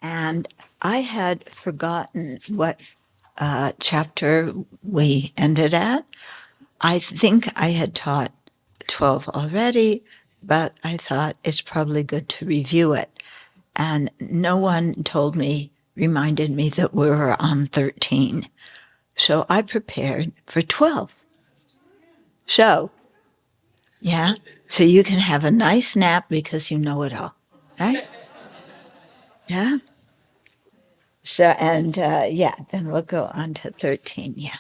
And I had forgotten what chapter we ended at. I think I had taught 12 already, but I thought it's probably good to review it. And no one reminded me that we were on 13. So I prepared for 12. So, yeah, so you can have a nice nap because you know it all, right? Yeah. So, and then we'll go on to 13. Yeah.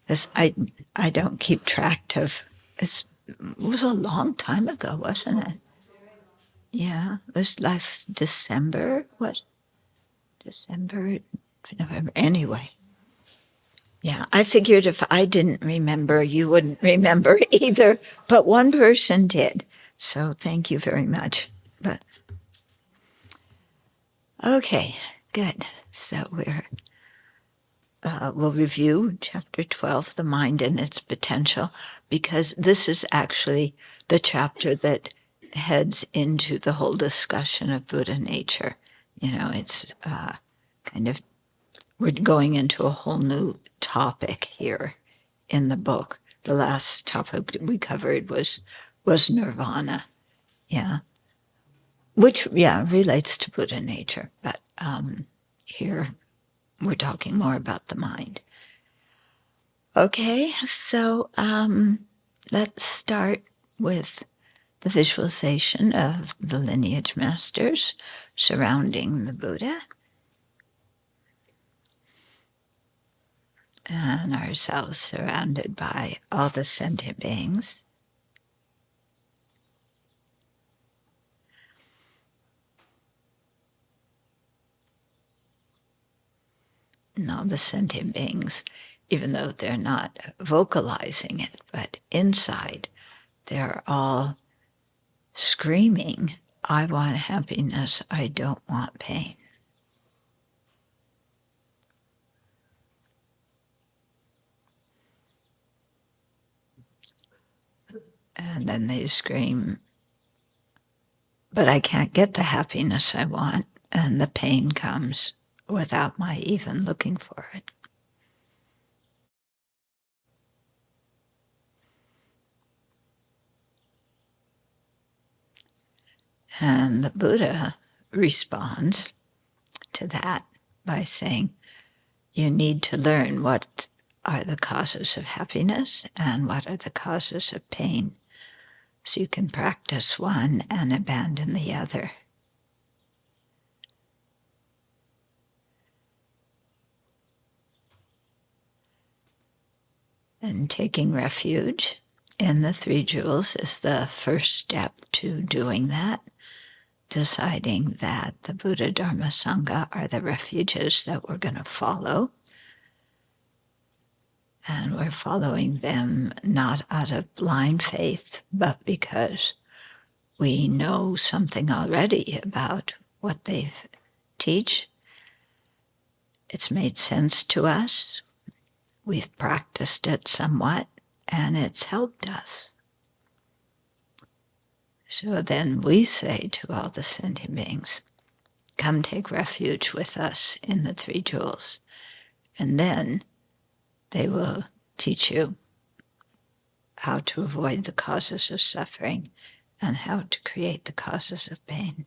Because I don't keep track of, it was a long time ago, wasn't it? Yeah. It was last December. What? December, November. Anyway. Yeah. I figured if I didn't remember, you wouldn't remember either. But one person did. So thank you very much. But okay, good. So we'll review chapter 12, the mind and its potential, because this is actually the chapter that heads into the whole discussion of Buddha nature. You know, it's we're going into a whole new topic here in the book. The last topic we covered was Nirvana, yeah, which, relates to Buddha nature, but here we're talking more about the mind. Okay, so let's start with the visualization of the lineage masters surrounding the Buddha and ourselves surrounded by all the sentient beings. And all the sentient beings, even though they're not vocalizing it, but inside they're all screaming, I want happiness, I don't want pain. And then they scream, but I can't get the happiness I want, and the pain comes without my even looking for it. And the Buddha responds to that by saying, you need to learn what are the causes of happiness and what are the causes of pain, so you can practice one and abandon the other. And taking refuge in the three jewels is the first step to doing that, deciding that the Buddha, Dharma, Sangha are the refuges that we're going to follow. And we're following them not out of blind faith, but because we know something already about what they teach. It's made sense to us. We've practiced it somewhat, and it's helped us. So then we say to all the sentient beings, come take refuge with us in the three jewels. And then they will teach you how to avoid the causes of suffering and how to create the causes of pain.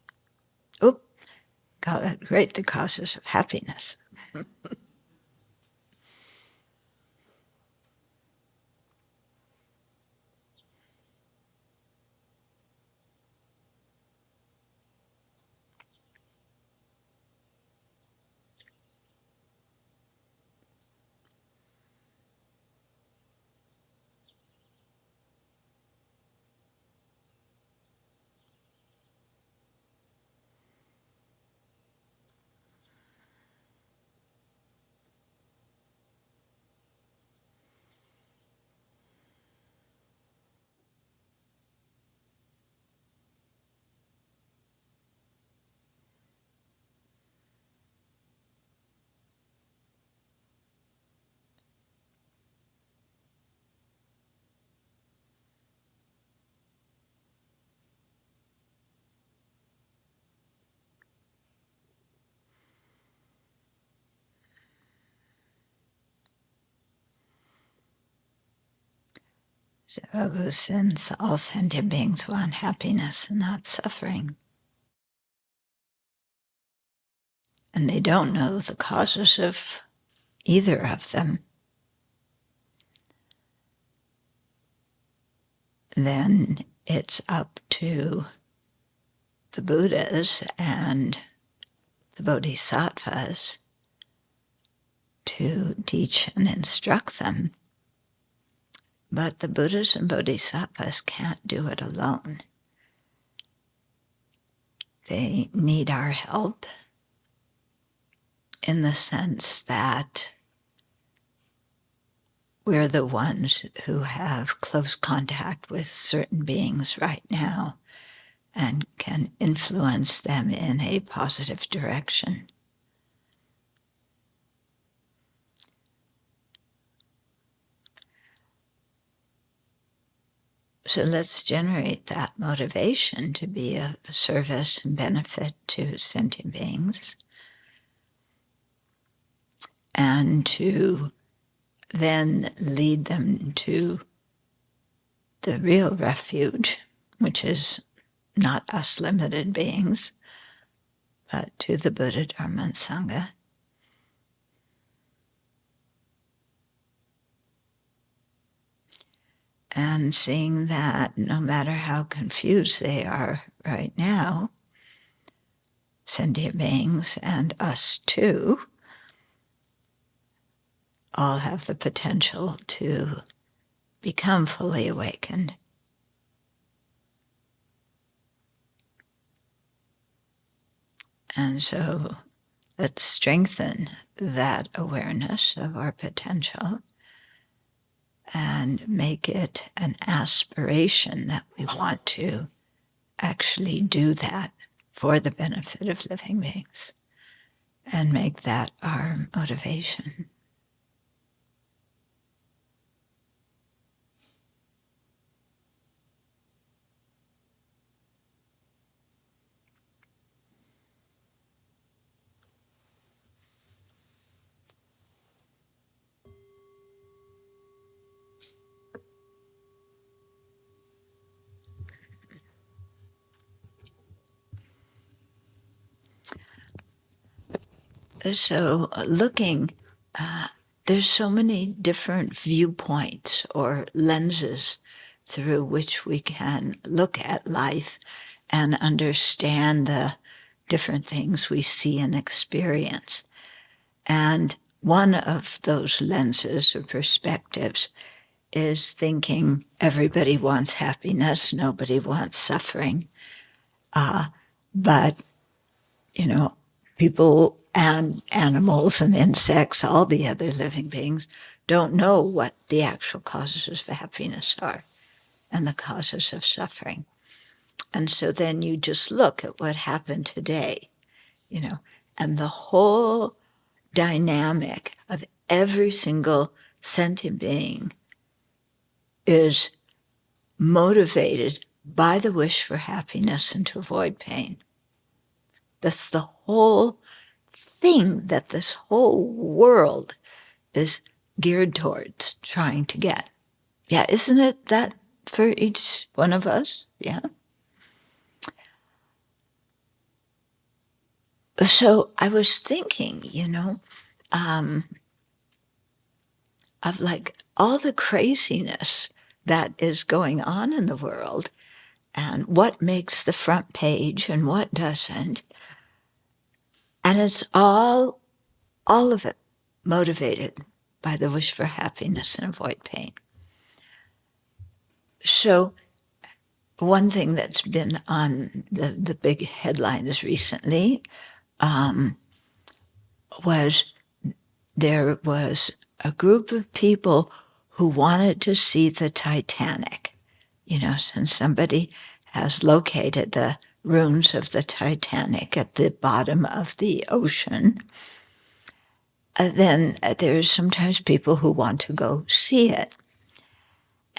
Create the causes of happiness. So since all sentient beings want happiness and not suffering, and they don't know the causes of either of them, then it's up to the Buddhas and the Bodhisattvas to teach and instruct them. But the Buddhas and Bodhisattvas can't do it alone. They need our help in the sense that we're the ones who have close contact with certain beings right now and can influence them in a positive direction. So let's generate that motivation to be of service and benefit to sentient beings, and to then lead them to the real refuge, which is not us limited beings, but to the Buddha, Dharma, and Sangha. And seeing that no matter how confused they are right now, sentient beings and us too, all have the potential to become fully awakened. And so let's strengthen that awareness of our potential and make it an aspiration that we want to actually do that for the benefit of living beings, and make that our motivation. So looking, there's so many different viewpoints or lenses through which we can look at life and understand the different things we see and experience. And one of those lenses or perspectives is thinking everybody wants happiness, nobody wants suffering. But, people and animals and insects, all the other living beings, don't know what the actual causes of happiness are and the causes of suffering. And so then you just look at what happened today, and the whole dynamic of every single sentient being is motivated by the wish for happiness and to avoid pain. That's the whole thing that this whole world is geared towards trying to get. Yeah, isn't it that for each one of us? Yeah. So I was thinking, of like all the craziness that is going on in the world and what makes the front page and what doesn't. And it's all of it motivated by the wish for happiness and avoid pain. So one thing that's been on the big headlines recently was there was a group of people who wanted to see the Titanic. Since somebody has located the ruins of the Titanic at the bottom of the ocean, then there's sometimes people who want to go see it.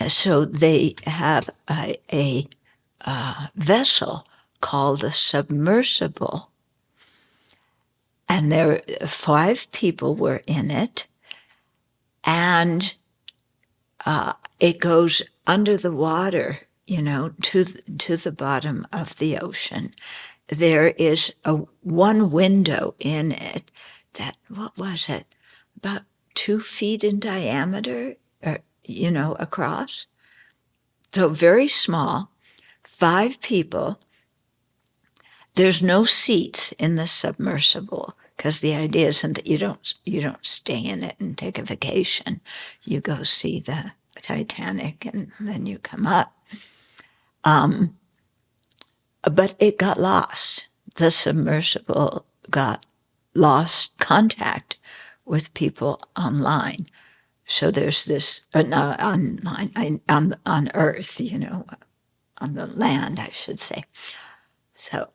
So they have a vessel called a submersible, and 5 people were in it, and it goes under the water, to the bottom of the ocean, there is one window in it that, what was it, about 2 feet in diameter, across. So very small, 5 people. There's no seats in the submersible because the idea isn't that you don't stay in it and take a vacation. You go see the Titanic and then you come up. But it got lost. The submersible lost contact with people online. So there's this, online, on Earth, on the land, I should say. So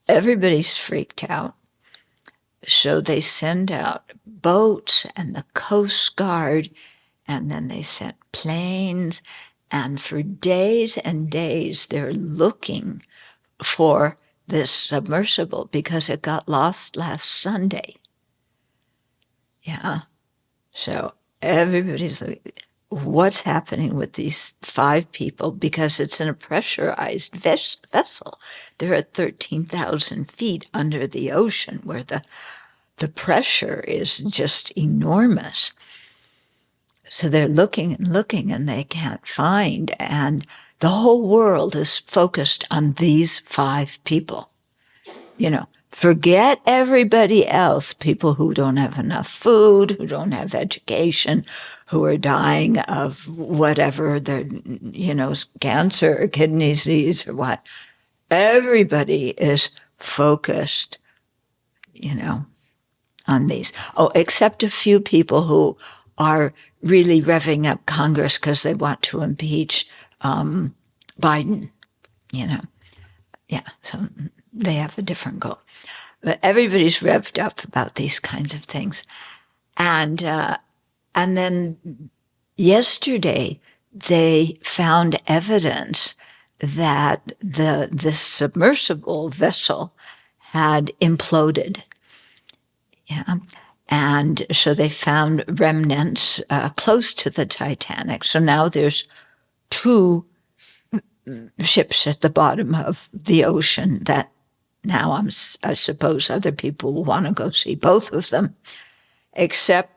everybody's freaked out. So they send out boats and the Coast Guard, and then they sent planes. And for days and days, they're looking for this submersible because it got lost last Sunday. Yeah. So everybody's like, what's happening with these 5 people? Because it's in a pressurized vessel. They're at 13,000 feet under the ocean where the pressure is just enormous. So they're looking and looking and they can't find. And the whole world is focused on these 5 people. Forget everybody else, people who don't have enough food, who don't have education, who are dying of whatever, cancer or kidney disease or what. Everybody is focused, on these. Oh, except a few people who are really revving up Congress because they want to impeach Biden, Yeah, so they have a different goal. But everybody's revved up about these kinds of things. And then yesterday, they found evidence that this submersible vessel had imploded. Yeah. And so they found remnants close to the Titanic. So now there's 2 ships at the bottom of the ocean that now I suppose other people will want to go see both of them, except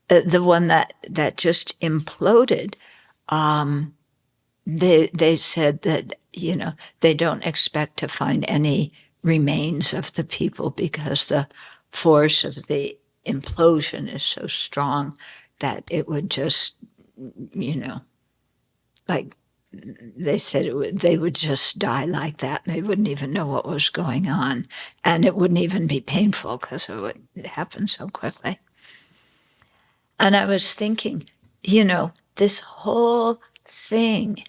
the one that just imploded. They said that, they don't expect to find any remains of the people because the force of the implosion is so strong that it would just, like they said, they would just die like that. They wouldn't even know what was going on. And it wouldn't even be painful because it would happen so quickly. And I was thinking, this whole thing,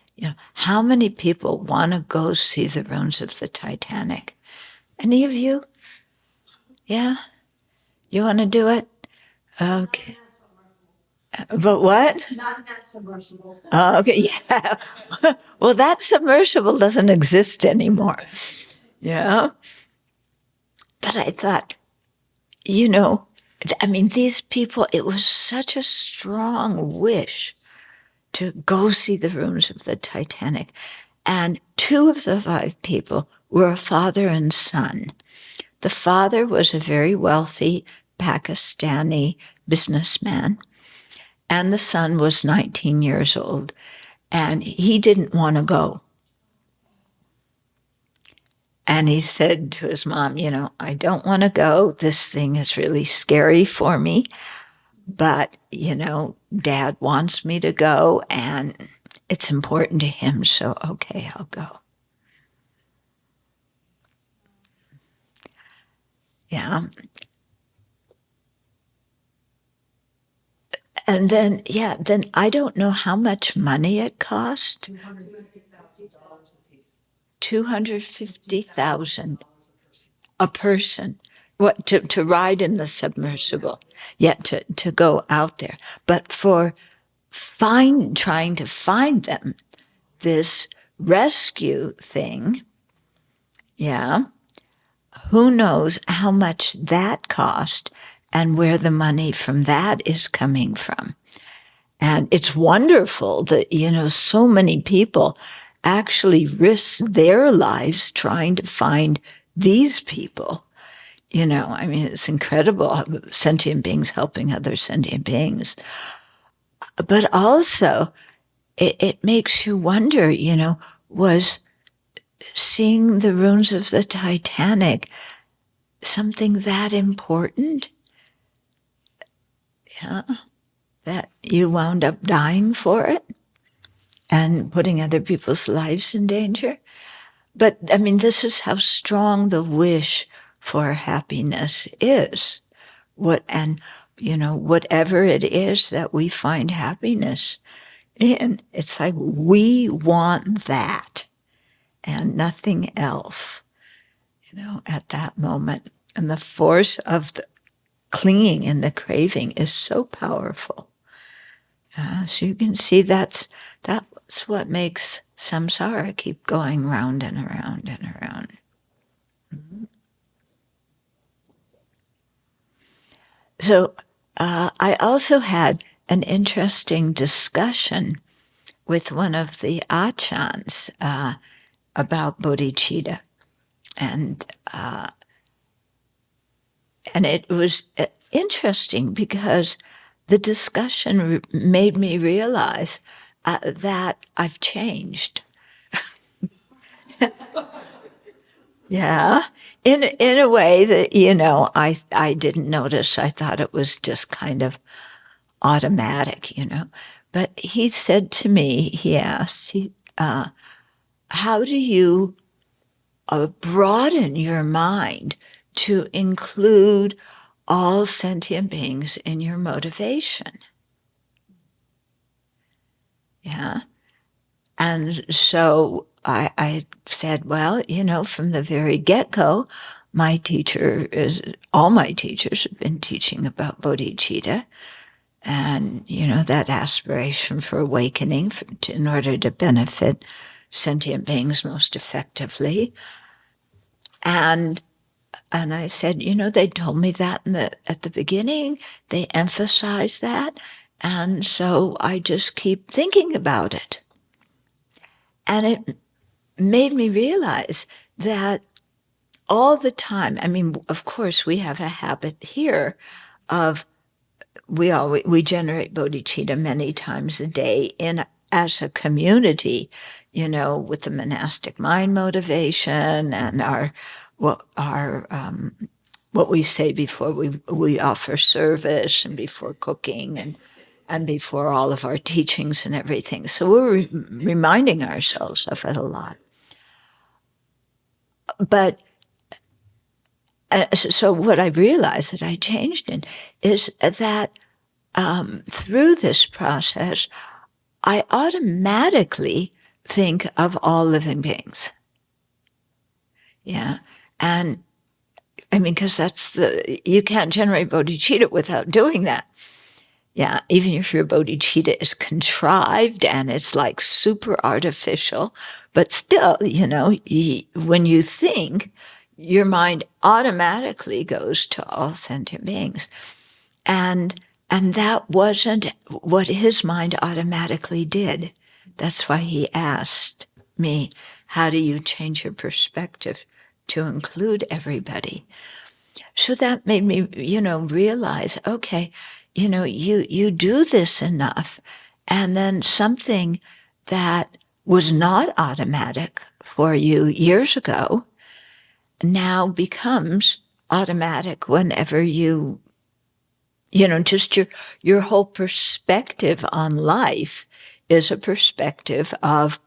how many people want to go see the ruins of the Titanic? Any of you? Yeah? You want to do it? Okay. But what? Not that submersible. Okay, yeah. Well, that submersible doesn't exist anymore. Yeah. But I thought, these people, it was such a strong wish to go see the ruins of the Titanic. And 2 of the 5 people were a father and son. The father was a very wealthy Pakistani businessman, and the son was 19 years old, and he didn't want to go. And he said to his mom, I don't want to go. This thing is really scary for me. But, Dad wants me to go, and it's important to him, so okay, I'll go. Yeah. And then I don't know how much money it cost. $250,000 a piece. $250,000 a person. What, to ride in the submersible? Yeah, to go out there. But for trying to find them, this rescue thing, yeah, who knows how much that cost and where the money from that is coming from. And it's wonderful that, so many people actually risk their lives trying to find these people. It's incredible, sentient beings helping other sentient beings. But also, it makes you wonder, was seeing the ruins of the Titanic something that important? Yeah, that you wound up dying for it and putting other people's lives in danger? But this is how strong the wish for happiness is. Whatever it is that we find happiness in, it's like we want that and nothing else, at that moment. And the force of the clinging and the craving is so powerful. So you can see that's what makes samsara keep going round and around and around. So I also had an interesting discussion with one of the achans about bodhicitta, and it was interesting because the discussion made me realize that I've changed. Yeah, in a way that I didn't notice. I thought it was just kind of automatic, But he said to me, he asked, how do you broaden your mind to include all sentient beings in your motivation? Yeah. And so I said, well, from the very get-go, all my teachers have been teaching about bodhicitta and, that aspiration for awakening in order to benefit sentient beings most effectively. And I said, they told me that at the beginning, they emphasized that. And so I just keep thinking about it. And it made me realize that all the time, of course, we have a habit here of we generate bodhicitta many times a day as a community, with the monastic mind motivation and what we say before we offer service and before cooking and before all of our teachings and everything. So we're reminding ourselves of it a lot. But so what I realized that I changed in is that through this process, I automatically think of all living beings. Yeah. And because you can't generate bodhicitta without doing that. Yeah, even if your bodhicitta is contrived and it's like super artificial, but still, when you think, your mind automatically goes to all sentient beings. And that wasn't what his mind automatically did. That's why he asked me, how do you change your perspective to include everybody? So that made me, realize, okay, you do this enough, and then something that was not automatic for you years ago now becomes automatic whenever just your whole perspective on life is a perspective of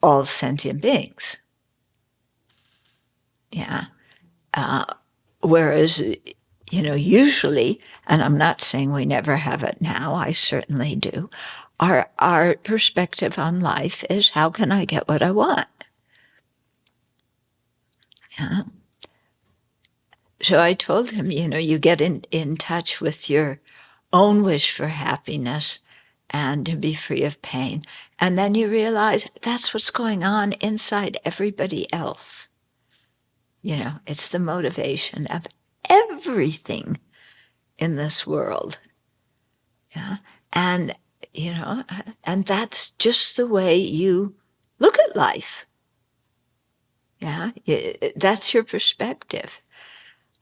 all sentient beings. Yeah. Whereas, usually, and I'm not saying we never have it now, I certainly do, our perspective on life is, how can I get what I want? Yeah. So I told him, you get in touch with your own wish for happiness and to be free of pain. And then you realize that's what's going on inside everybody else. It's the motivation of everything in this world. Yeah. And and that's just the way you look at life. Yeah, that's your perspective.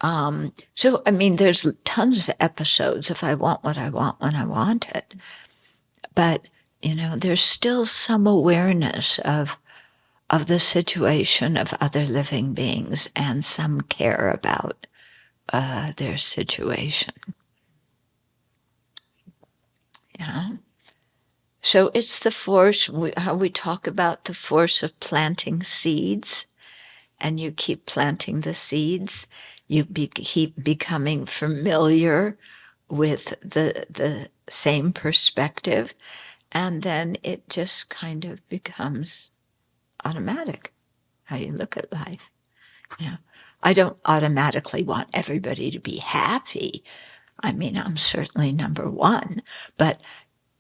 So, I mean, there's tons of episodes of I want what I want when I want it. But, there's still some awareness of the situation of other living beings and some care about their situation. Yeah. So it's the force, how we talk about the force of planting seeds, and you keep planting the seeds. You keep becoming familiar with the same perspective, and then it just kind of becomes automatic how you look at life. I don't automatically want everybody to be happy. I mean, I'm certainly number one, but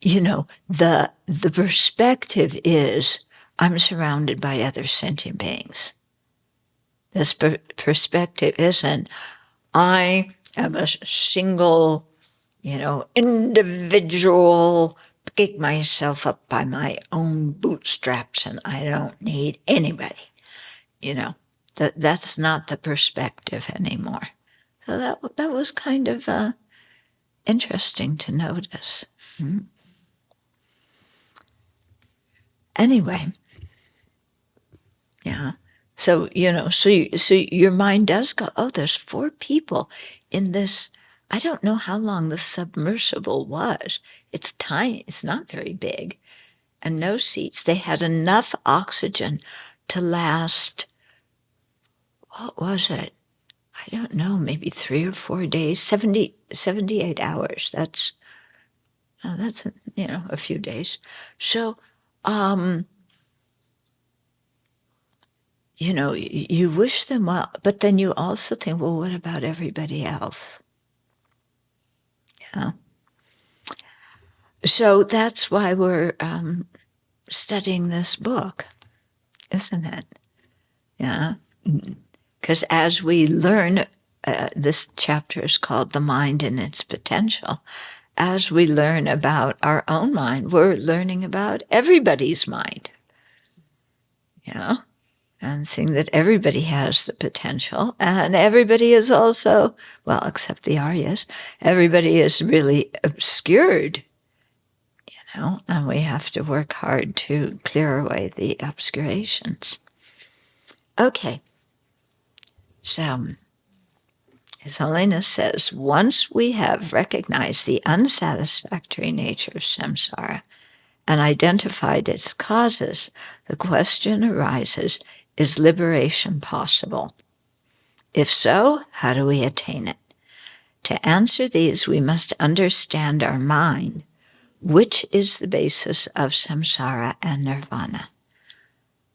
the perspective is I'm surrounded by other sentient beings. This perspective isn't I am a single, individual, picking myself up by my own bootstraps and I don't need anybody. That's not the perspective anymore. So that was kind of interesting to notice. Anyway, yeah. So, so your mind does go, oh, there's 4 people in this. I don't know how long the submersible was. It's tiny. It's not very big. And no seats. They had enough oxygen to last, what was it? I don't know, maybe 3 or 4 days, 78 hours. That's a few days. So, you wish them well, but then you also think, well, what about everybody else? Yeah. So that's why we're studying this book, isn't it? Yeah. Because as we learn, this chapter is called The Mind and Its Potential. As we learn about our own mind, we're learning about everybody's mind. Yeah. And seeing that everybody has the potential, and everybody is also, well, except the Aryas, everybody is really obscured, and we have to work hard to clear away the obscurations. Okay. So, His Holiness says, once we have recognized the unsatisfactory nature of samsara and identified its causes, the question arises, is liberation possible? If so, how do we attain it? To answer these, we must understand our mind, which is the basis of samsara and nirvana.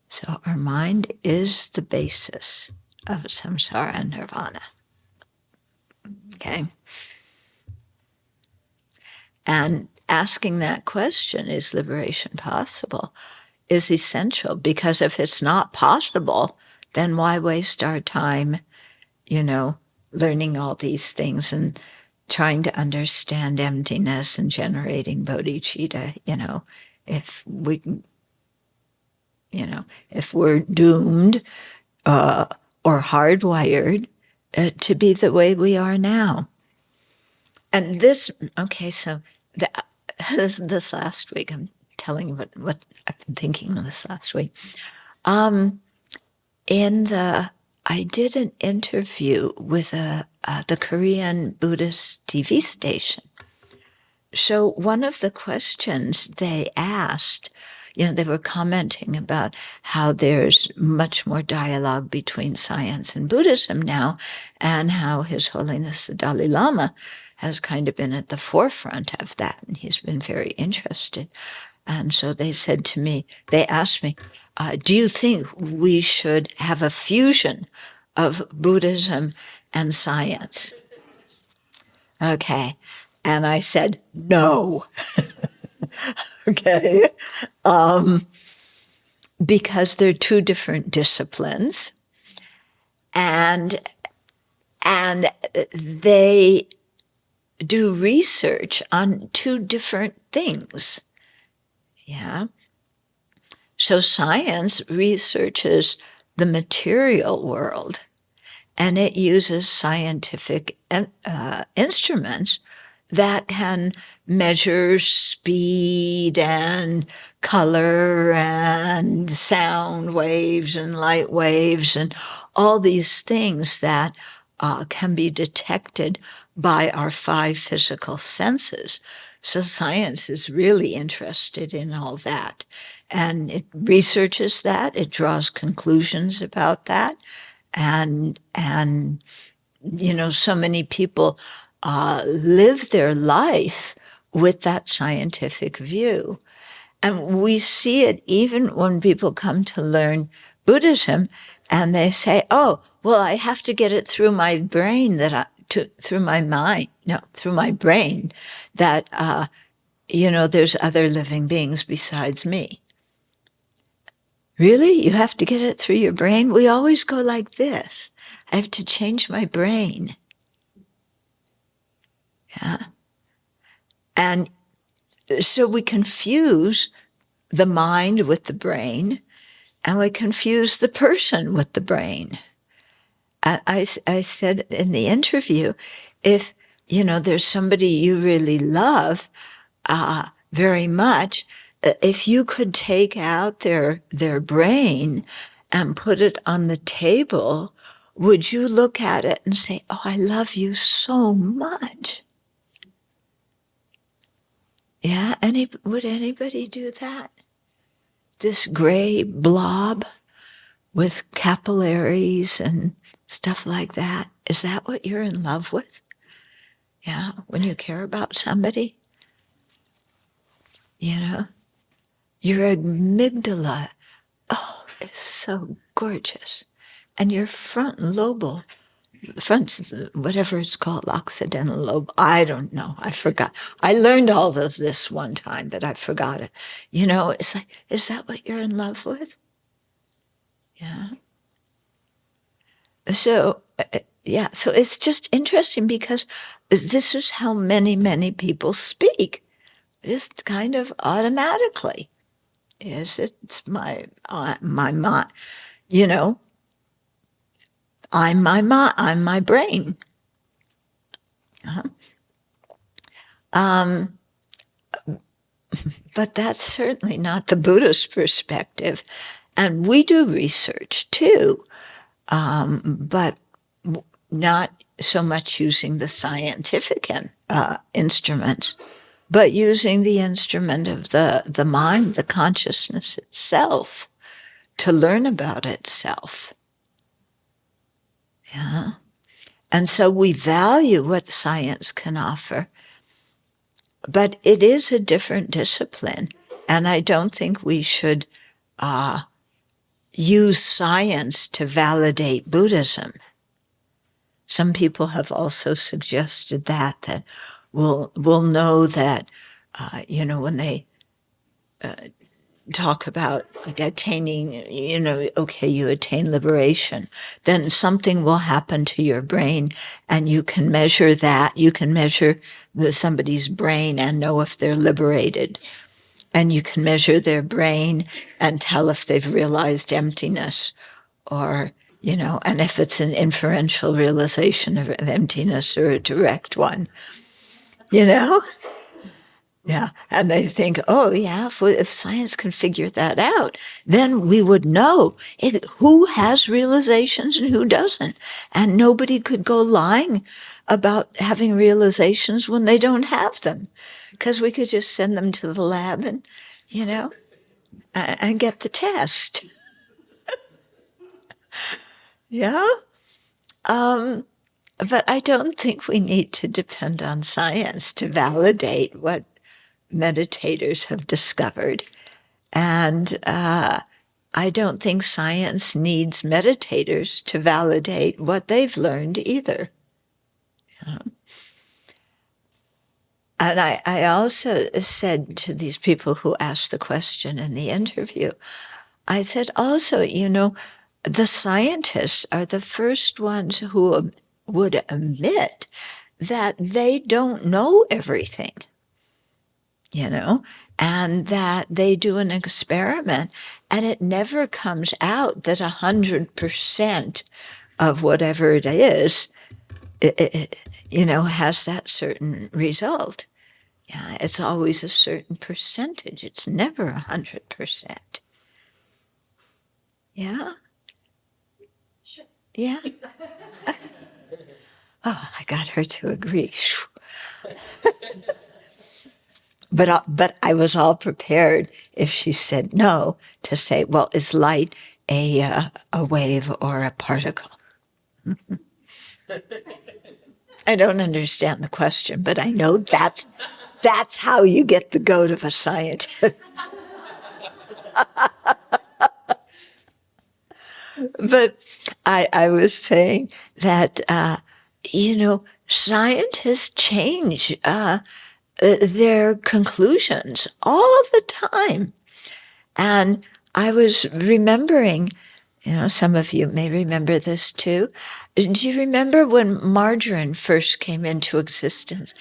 So our mind is the basis of samsara and nirvana. Okay? And asking that question, is liberation possible, is essential, because if it's not possible, then why waste our time, learning all these things and trying to understand emptiness and generating bodhicitta, if we can, if we're doomed or hardwired to be the way we are now. And this, okay, so this last week, I'm telling you what I've been thinking this last week. I did an interview with the Korean Buddhist TV station. So one of the questions they asked, they were commenting about how there's much more dialogue between science and Buddhism now, and how His Holiness the Dalai Lama has kind of been at the forefront of that, and he's been very interested. And so they asked me, do you think we should have a fusion of Buddhism and science? Okay. And I said, no. Okay. Because they're 2 different disciplines, and they do research on two different things. Yeah. So science researches the material world, and it uses scientific instruments that can measure speed and color and sound waves and light waves and all these things that can be detected by our five physical senses. So science is really interested in all that. And it researches that, it draws conclusions about that. And so many people live their life with that scientific view. And we see it even when people come to learn Buddhism and they say, oh, well, I have to get it through my brain through my brain that, there's other living beings besides me. Really? You have to get it through your brain? We always go like this. I have to change my brain. Yeah. And so we confuse the mind with the brain, and we confuse the person with the brain. I said in the interview, if, there's somebody you really love very much, if you could take out their brain and put it on the table, would you look at it and say, oh, I love you so much? Yeah, would anybody do that? This gray blob with capillaries and stuff like that, is that what you're in love with? Yeah, when you care about somebody? Your amygdala, oh, it's so gorgeous. And your whatever it's called, occidental lobe, I don't know, I forgot. I learned all of this one time, but I forgot it. It's like, is that what you're in love with? Yeah. So, so it's just interesting because this is how many, many people speak. Just kind of automatically. Yes, it's my mind. I'm my brain. But that's certainly not the Buddhist perspective. And we do research too, but not so much using the scientific instruments, but using the instrument of the mind, the consciousness itself, to learn about itself. Yeah. And so we value what science can offer, but it is a different discipline. And I don't think we should use science to validate Buddhism. Some people have also suggested that we'll know that, when they talk about like attaining, okay, you attain liberation, then something will happen to your brain and you can measure that. You can measure somebody's brain and know if they're liberated. And you can measure their brain and tell if they've realized emptiness or, and if it's an inferential realization of emptiness or a direct one, Yeah, and they think, oh, yeah, if science can figure that out, then we would know who has realizations and who doesn't. And nobody could go lying about having realizations when they don't have them, because we could just send them to the lab and, and get the test. Yeah? But I don't think we need to depend on science to validate what meditators have discovered. And I don't think science needs meditators to validate what they've learned either. Yeah. And I also said to these people who asked the question in the interview, I said also, the scientists are the first ones who would admit that they don't know everything, and that they do an experiment and it never comes out that 100% of whatever it is, has that certain result. Yeah, it's always a certain percentage. It's never 100%. Yeah? Sure. Yeah? Oh, I got her to agree. But I was all prepared if she said no to say, well, is light a wave or a particle? I don't understand the question, but I know that's how you get the goat of a scientist. But I was saying that, scientists change their conclusions all of the time. And I was remembering, some of you may remember this too. Do you remember when margarine first came into existence?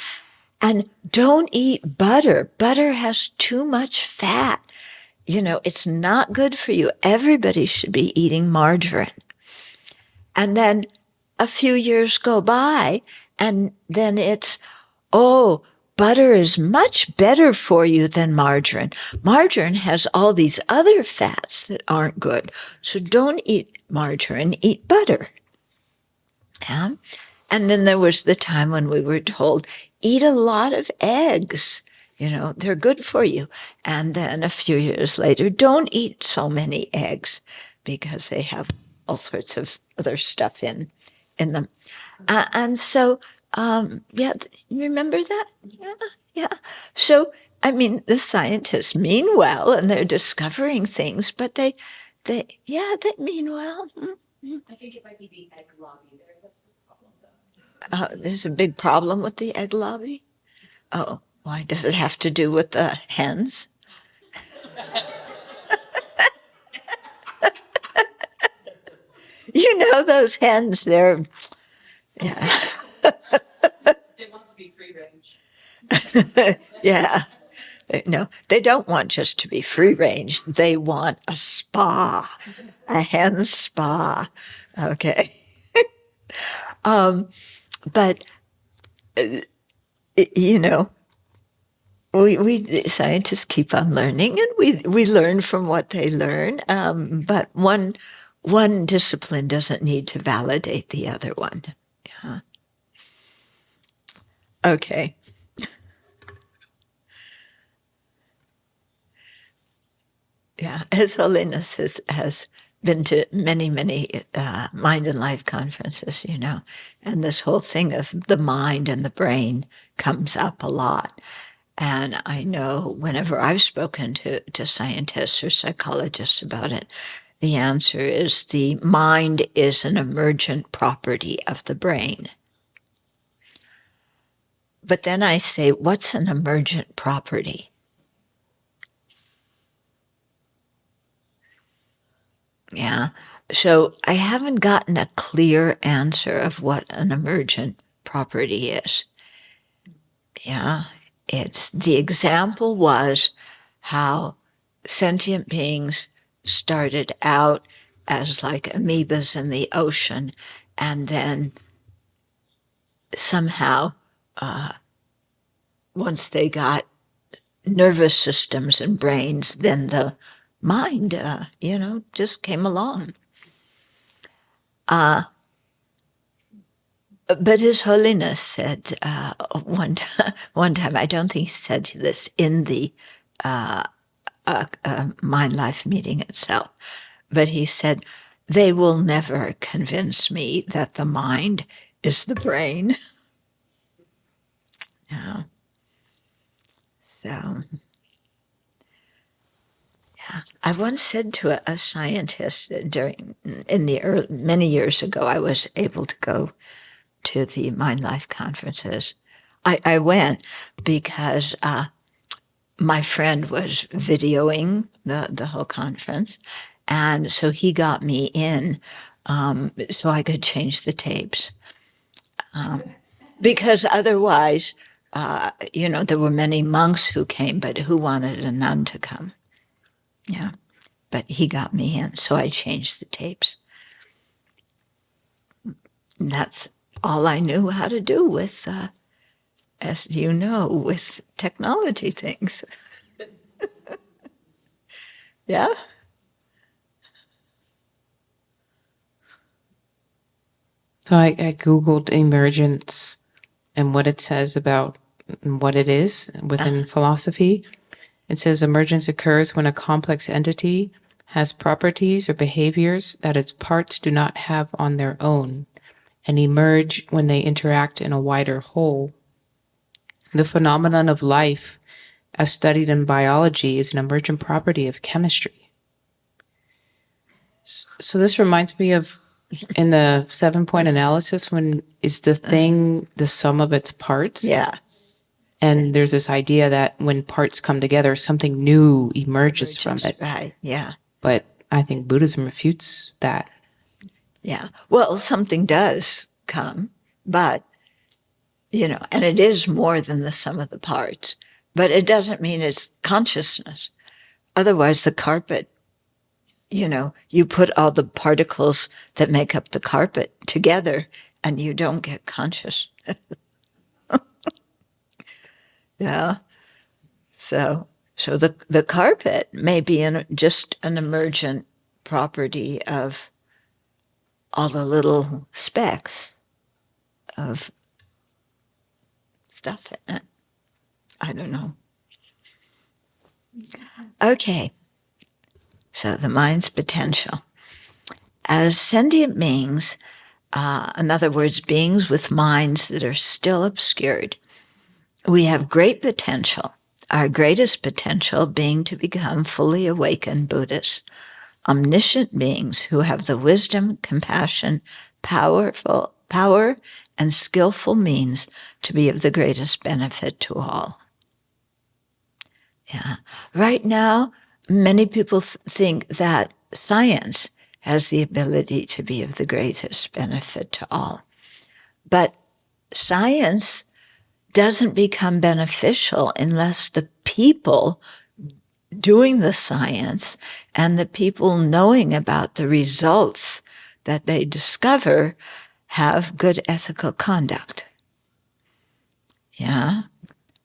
And don't eat butter. Butter has too much fat. It's not good for you. Everybody should be eating margarine. And then a few years go by, and then it's, oh, butter is much better for you than margarine. Margarine has all these other fats that aren't good. So don't eat margarine, eat butter. Yeah? And then there was the time when we were told, eat a lot of eggs. They're good for you. And then a few years later, don't eat so many eggs because they have all sorts of other stuff in them. And so, remember that? Yeah. So, the scientists mean well and they're discovering things, but they mean well. I think it might be the egg lobby there. That's the problem, though. There's a big problem with the egg lobby. Oh, why does it have to do with the hens? Those hens, they're, yeah. They want to be free range. Yeah. No, they don't want just to be free range. They want a spa, a hen spa. Okay. But, we scientists keep on learning, and we learn from what they learn. But one discipline doesn't need to validate the other one. Yeah. Okay. Yeah, His Holiness has been to many, many mind and life conferences, and this whole thing of the mind and the brain comes up a lot. And I know whenever I've spoken to scientists or psychologists about it, the answer is the mind is an emergent property of the brain. But then I say, what's an emergent property? Yeah. So I haven't gotten a clear answer of what an emergent property is. Yeah. The example was how sentient beings started out as like amoebas in the ocean, and then somehow, once they got nervous systems and brains, then the mind, just came along. But His Holiness said one time, I don't think he said this in the Mind Life meeting itself, but he said, they will never convince me that the mind is the brain. Yeah. So, yeah. I once said to a scientist many years ago, I was able to go to the Mind Life conferences. I went because my friend was videoing the whole conference, and so he got me in so I could change the tapes. Because otherwise, there were many monks who came, but who wanted a nun to come? Yeah. But he got me in, so I changed the tapes. And that's all I knew how to do with, as you know, with technology things. Yeah? So I Googled emergence and what it says about what it is within philosophy. It says emergence occurs when a complex entity has properties or behaviors that its parts do not have on their own and emerge when they interact in a wider whole. The phenomenon of life, as studied in biology, is an emergent property of chemistry. So this reminds me of in the 7-point analysis, when is the thing the sum of its parts? Yeah. And there's this idea that when parts come together, something new emerges from it. Right, yeah. But I think Buddhism refutes that. Yeah. Well, something does come, but, and it is more than the sum of the parts. But it doesn't mean it's consciousness. Otherwise, the carpet, you put all the particles that make up the carpet together and you don't get conscious. Yeah. So the carpet may be just an emergent property of all the little specks of stuff in it. I don't know. Okay. So the mind's potential. As sentient beings, in other words, beings with minds that are still obscured, we have great potential, our greatest potential being to become fully awakened Buddhists, omniscient beings who have the wisdom, compassion, power, and skillful means to be of the greatest benefit to all. Yeah. Right now, many people think that science has the ability to be of the greatest benefit to all. But science doesn't become beneficial unless the people doing the science and the people knowing about the results that they discover have good ethical conduct. Yeah.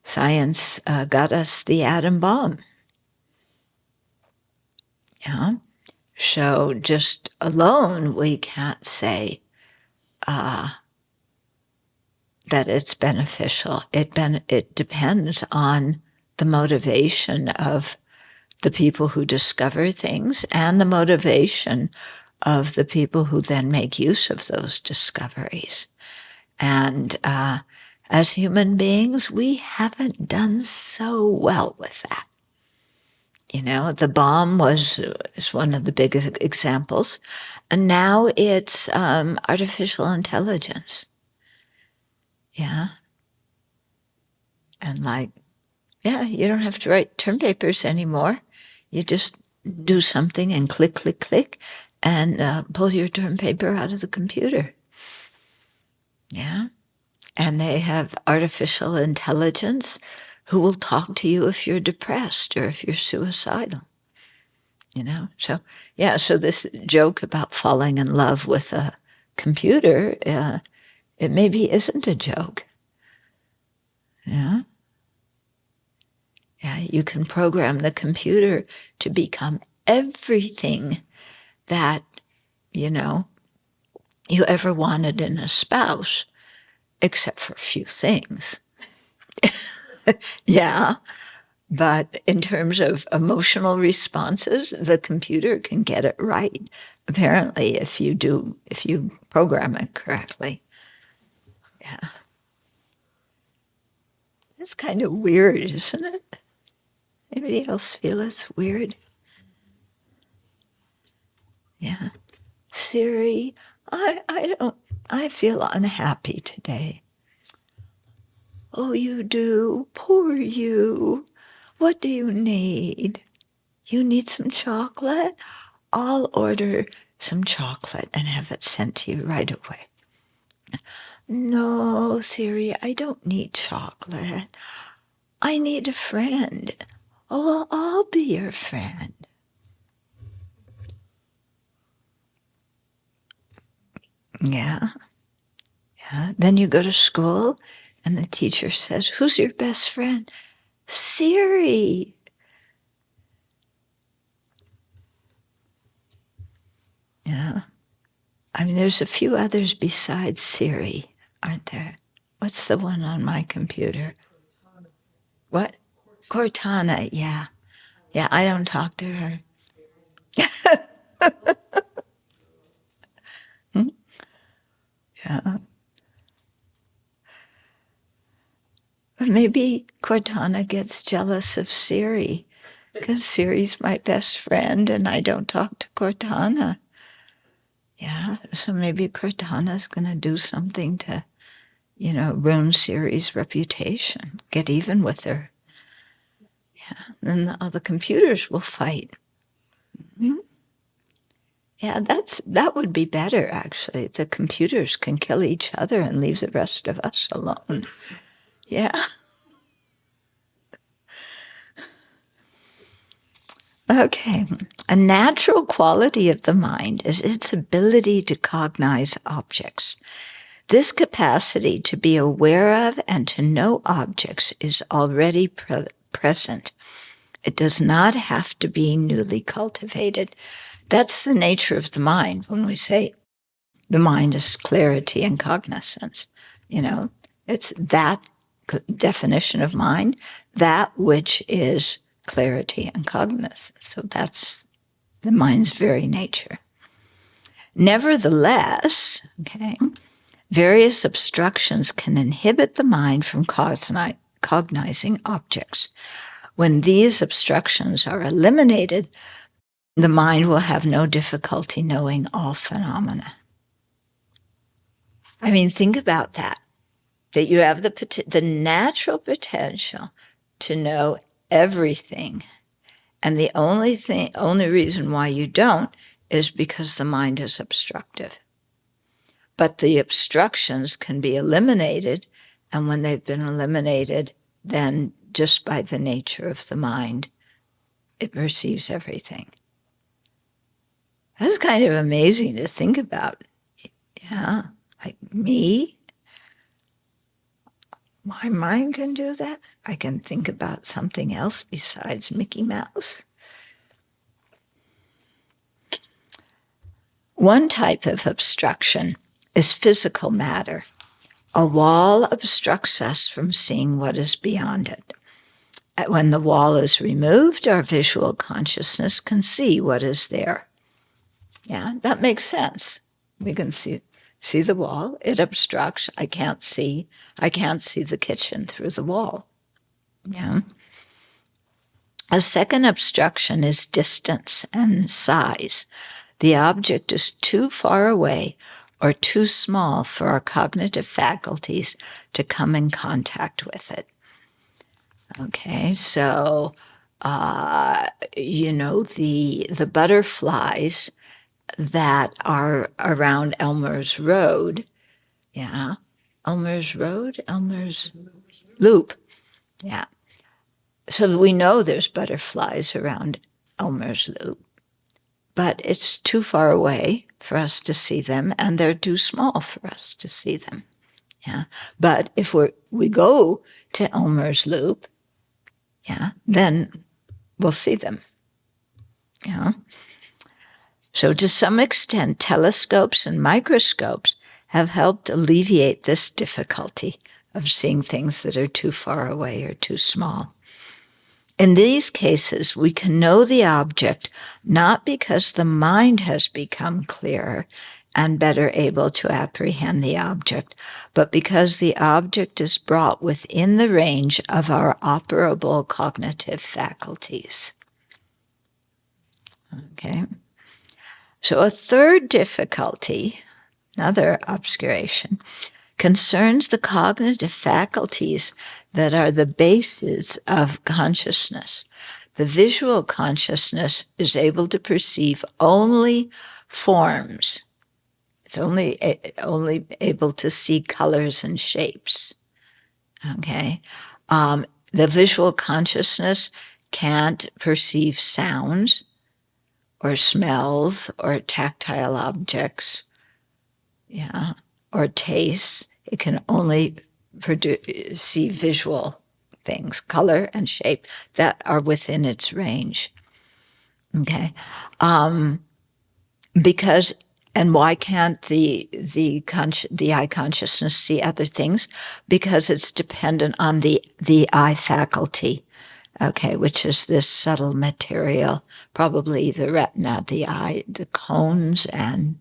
Science got us the atom bomb. Yeah. So just alone, we can't say that it's beneficial. It depends on the motivation of the people who discover things and the motivation of the people who then make use of those discoveries. And as human beings, we haven't done so well with that. The bomb is one of the biggest examples. And now it's artificial intelligence. Yeah. And you don't have to write term papers anymore. You just do something and click, click, click, and pull your term paper out of the computer. Yeah. And they have artificial intelligence who will talk to you if you're depressed or if you're suicidal. So this joke about falling in love with a computer, it maybe isn't a joke. Yeah. Yeah, you can program the computer to become everything that, you ever wanted in a spouse, except for a few things. Yeah. But in terms of emotional responses, the computer can get it right, apparently, if you program it correctly. Yeah. It's kind of weird, isn't it? Anybody else feel it's weird? Yeah. Siri, I feel unhappy today. Oh, you do? Poor you. What do you need? You need some chocolate? I'll order some chocolate and have it sent to you right away. No, Siri, I don't need chocolate. I need a friend. Oh, I'll be your friend. Yeah. Yeah. Then you go to school and the teacher says, who's your best friend? Siri. Yeah. I mean, there's a few others besides Siri, aren't there? What's the one on my computer? What? Cortana, yeah. Yeah, I don't talk to her. Yeah. But maybe Cortana gets jealous of Siri because Siri's my best friend and I don't talk to Cortana. Yeah, so maybe Cortana's going to do something to, ruin Siri's reputation, get even with her. Yeah, then the other computers will fight. Mm-hmm. Yeah, that would be better, actually. The computers can kill each other and leave the rest of us alone. Yeah. Okay. A natural quality of the mind is its ability to cognize objects. This capacity to be aware of and to know objects is already present. It does not have to be newly cultivated. That's the nature of the mind when we say the mind is clarity and cognizance. It's that definition of mind, that which is clarity and cognizance. So that's the mind's very nature. Nevertheless, various obstructions can inhibit the mind from cognizing objects. When these obstructions are eliminated, the mind will have no difficulty knowing all phenomena. I mean, think about that you have the natural potential to know everything. And the only reason why you don't is because the mind is obstructive. But the obstructions can be eliminated, and when they've been eliminated, then just by the nature of the mind, it perceives everything. That's kind of amazing to think about. Yeah, like me, my mind can do that. I can think about something else besides Mickey Mouse. One type of obstruction is physical matter. A wall obstructs us from seeing what is beyond it. When the wall is removed, our visual consciousness can see what is there. Yeah, that makes sense. We can see the wall. It obstructs. I can't see the kitchen through the wall. Yeah. A second obstruction is distance and size. The object is too far away or too small for our cognitive faculties to come in contact with it. Okay, so, the butterflies that are around Elmer's Road, Elmer's Loop, yeah. So we know there's butterflies around Elmer's Loop, but it's too far away for us to see them, and they're too small for us to see them. Yeah, but if we go to Elmer's Loop, then we'll see them. Yeah. So to some extent, telescopes and microscopes have helped alleviate this difficulty of seeing things that are too far away or too small. In these cases, we can know the object not because the mind has become clearer and better able to apprehend the object, but because the object is brought within the range of our operable cognitive faculties. Okay. So a third difficulty, another obscuration, concerns the cognitive faculties that are the bases of consciousness. The visual consciousness is able to perceive only forms. It's only able to see colors and shapes. Okay. The visual consciousness can't perceive sounds or smells or tactile objects, yeah, or tastes. It can only see visual things, color and shape that are within its range. Okay. Because, and why can't the eye consciousness see other things? Because it's dependent on the eye faculty, okay, which is this subtle material, probably the retina, the eye, the cones and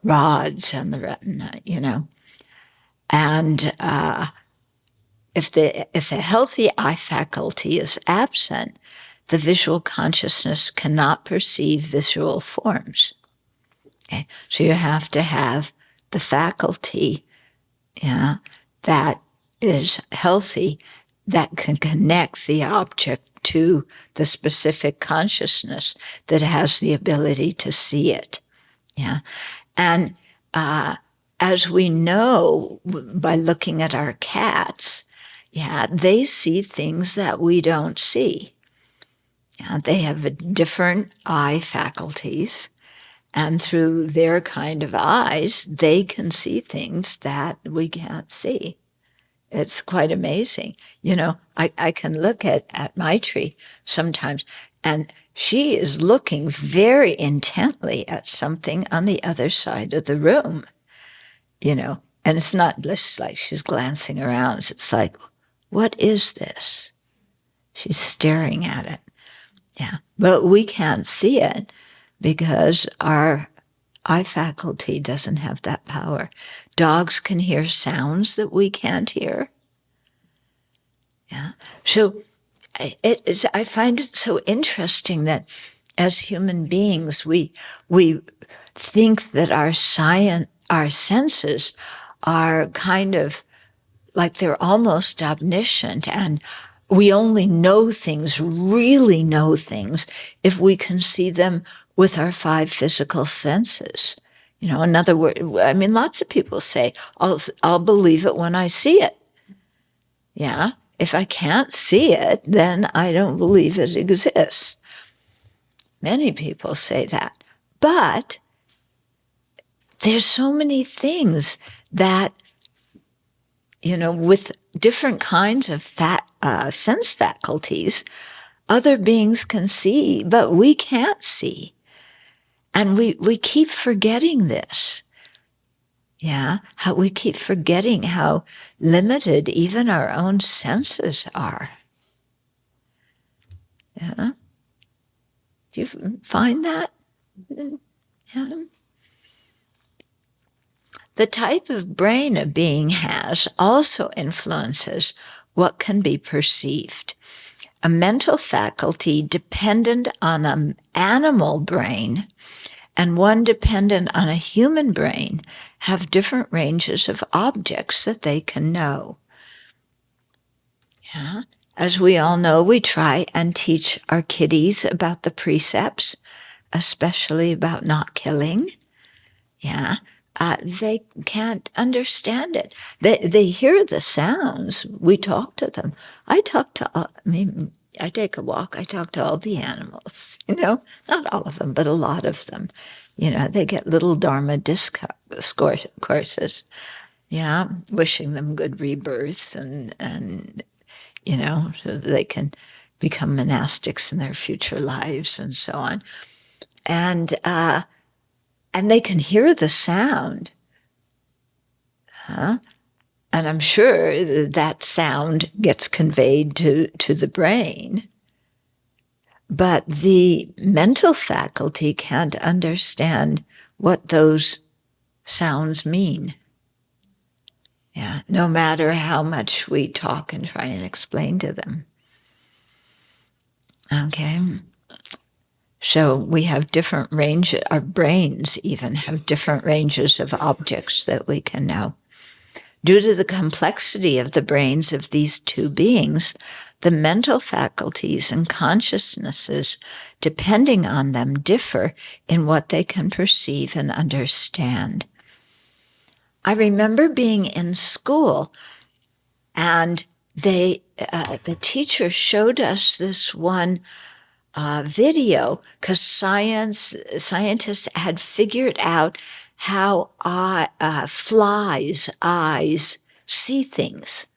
rods and the retina, you know. And if a healthy eye faculty is absent, the visual consciousness cannot perceive visual forms. Okay, so you have to have the faculty, yeah, that is healthy, that can connect the object to the specific consciousness that has the ability to see it. Yeah, and as we know by looking at our cats, yeah, they see things that we don't see. Yeah, they have different eye faculties. And through their kind of eyes, they can see things that we can't see. It's quite amazing. You know, I can look at my tree sometimes, and she is looking very intently at something on the other side of the room, you know, and it's not just like she's glancing around. It's like, what is this? She's staring at it. Yeah, but we can't see it because our eye faculty doesn't have that power. Dogs can hear sounds that we can't hear. Yeah. So I find it so interesting that as human beings, we think that our senses are kind of like they're almost omniscient, and we only know things, really know things, if we can see them with our 5 physical senses. You know, in other words, I mean, lots of people say, I'll believe it when I see it. Yeah. If I can't see it, then I don't believe it exists. Many people say that. But there's so many things that, you know, with different kinds of sense faculties, other beings can see, but we can't see. And we keep forgetting this. Yeah, how we keep forgetting how limited even our own senses are. Yeah. Do you find that? Yeah. The type of brain a being has also influences what can be perceived. A mental faculty dependent on an animal brain and one dependent on a human brain have different ranges of objects that they can know. Yeah. As we all know, we try and teach our kiddies about the precepts, especially about not killing. Yeah. They can't understand it. They hear the sounds. We talk to them. I take a walk. I talk to all the animals, you know, not all of them, but a lot of them. You know, they get little Dharma discourses, yeah, wishing them good rebirths and you know, so that they can become monastics in their future lives and so on. And they can hear the sound. And I'm sure that sound gets conveyed to the brain. But the mental faculty can't understand what those sounds mean. Yeah, no matter how much we talk and try and explain to them. Okay. So we have different ranges, our brains even have different ranges of objects that we can know. Due to the complexity of the brains of these two beings, the mental faculties and consciousnesses, depending on them, differ in what they can perceive and understand. I remember being in school, and the teacher showed us this one video because scientists had figured out how flies' eyes see things,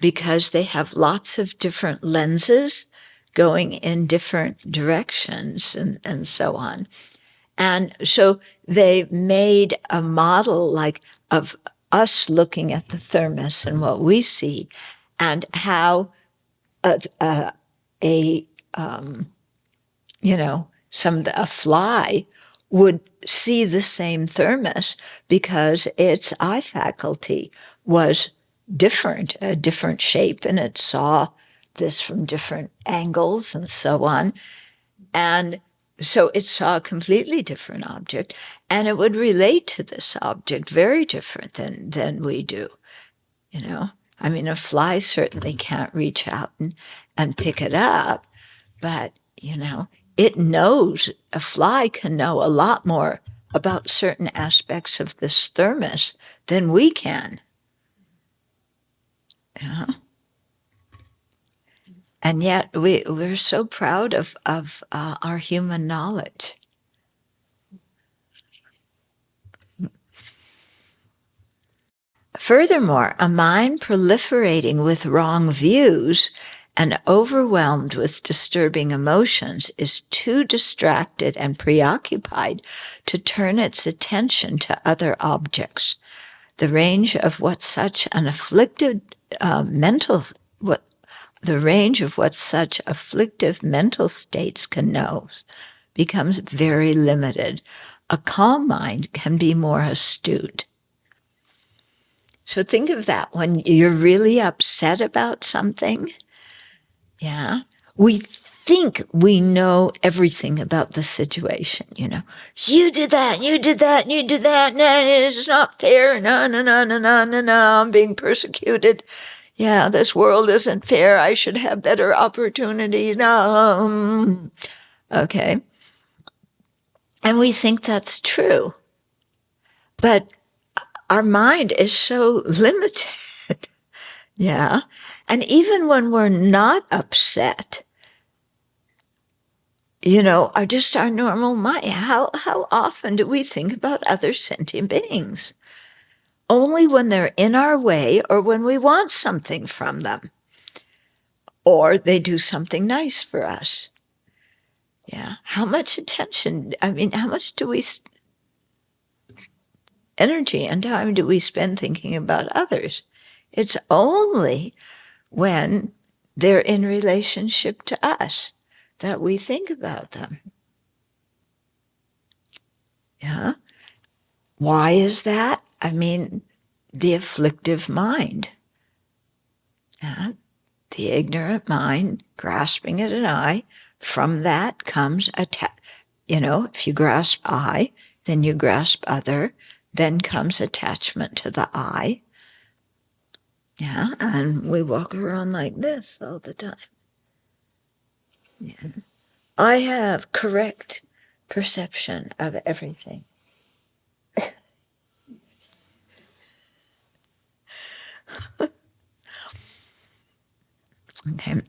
because they have lots of different lenses going in different directions and so on. And so they made a model like of us looking at the thermos and what we see, and how a fly would see the same thermos because its eye faculty was different, a different shape, and it saw this from different angles and so on. And so it saw a completely different object, and it would relate to this object very different than we do. I mean, a fly certainly can't reach out and pick it up, but, it knows, a fly can know a lot more about certain aspects of this thermos than we can. Yeah. And yet we're so proud of our human knowledge. Furthermore, a mind proliferating with wrong views and overwhelmed with disturbing emotions is too distracted and preoccupied to turn its attention to other objects. The range of what such afflictive mental states can know becomes very limited. A calm mind can be more astute. So think of that when you're really upset about something. Yeah, we think we know everything about the situation. You did that, you did that, you did that. No, it's not fair. No, I'm being persecuted. Yeah, this world isn't fair. I should have better opportunities. No. Okay. And we think that's true. But our mind is so limited. Yeah. And even when we're not upset, our normal mind, how often do we think about other sentient beings? Only when they're in our way or when we want something from them, or they do something nice for us. Yeah. How much attention, how much energy and time do we spend thinking about others? It's only when they're in relationship to us that we think about them. Yeah. Why is that? The afflictive mind. Yeah. The ignorant mind grasping at an eye. From that comes if you grasp I, then you grasp other, then comes attachment to the I. Yeah, and we walk around like this all the time. Yeah. I have correct perception of everything. Okay.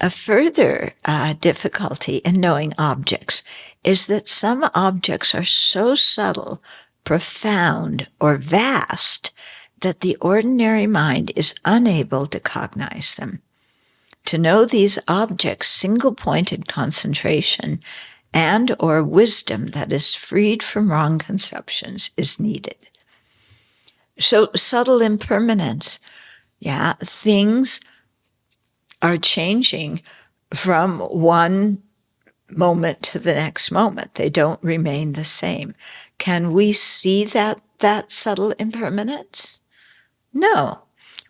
A further difficulty in knowing objects is that some objects are so subtle, profound, or vast that the ordinary mind is unable to cognize them. To know these objects, single-pointed concentration and or wisdom that is freed from wrong conceptions is needed. So subtle impermanence, things are changing from one moment to the next moment. They don't remain the same. Can we see that subtle impermanence? No.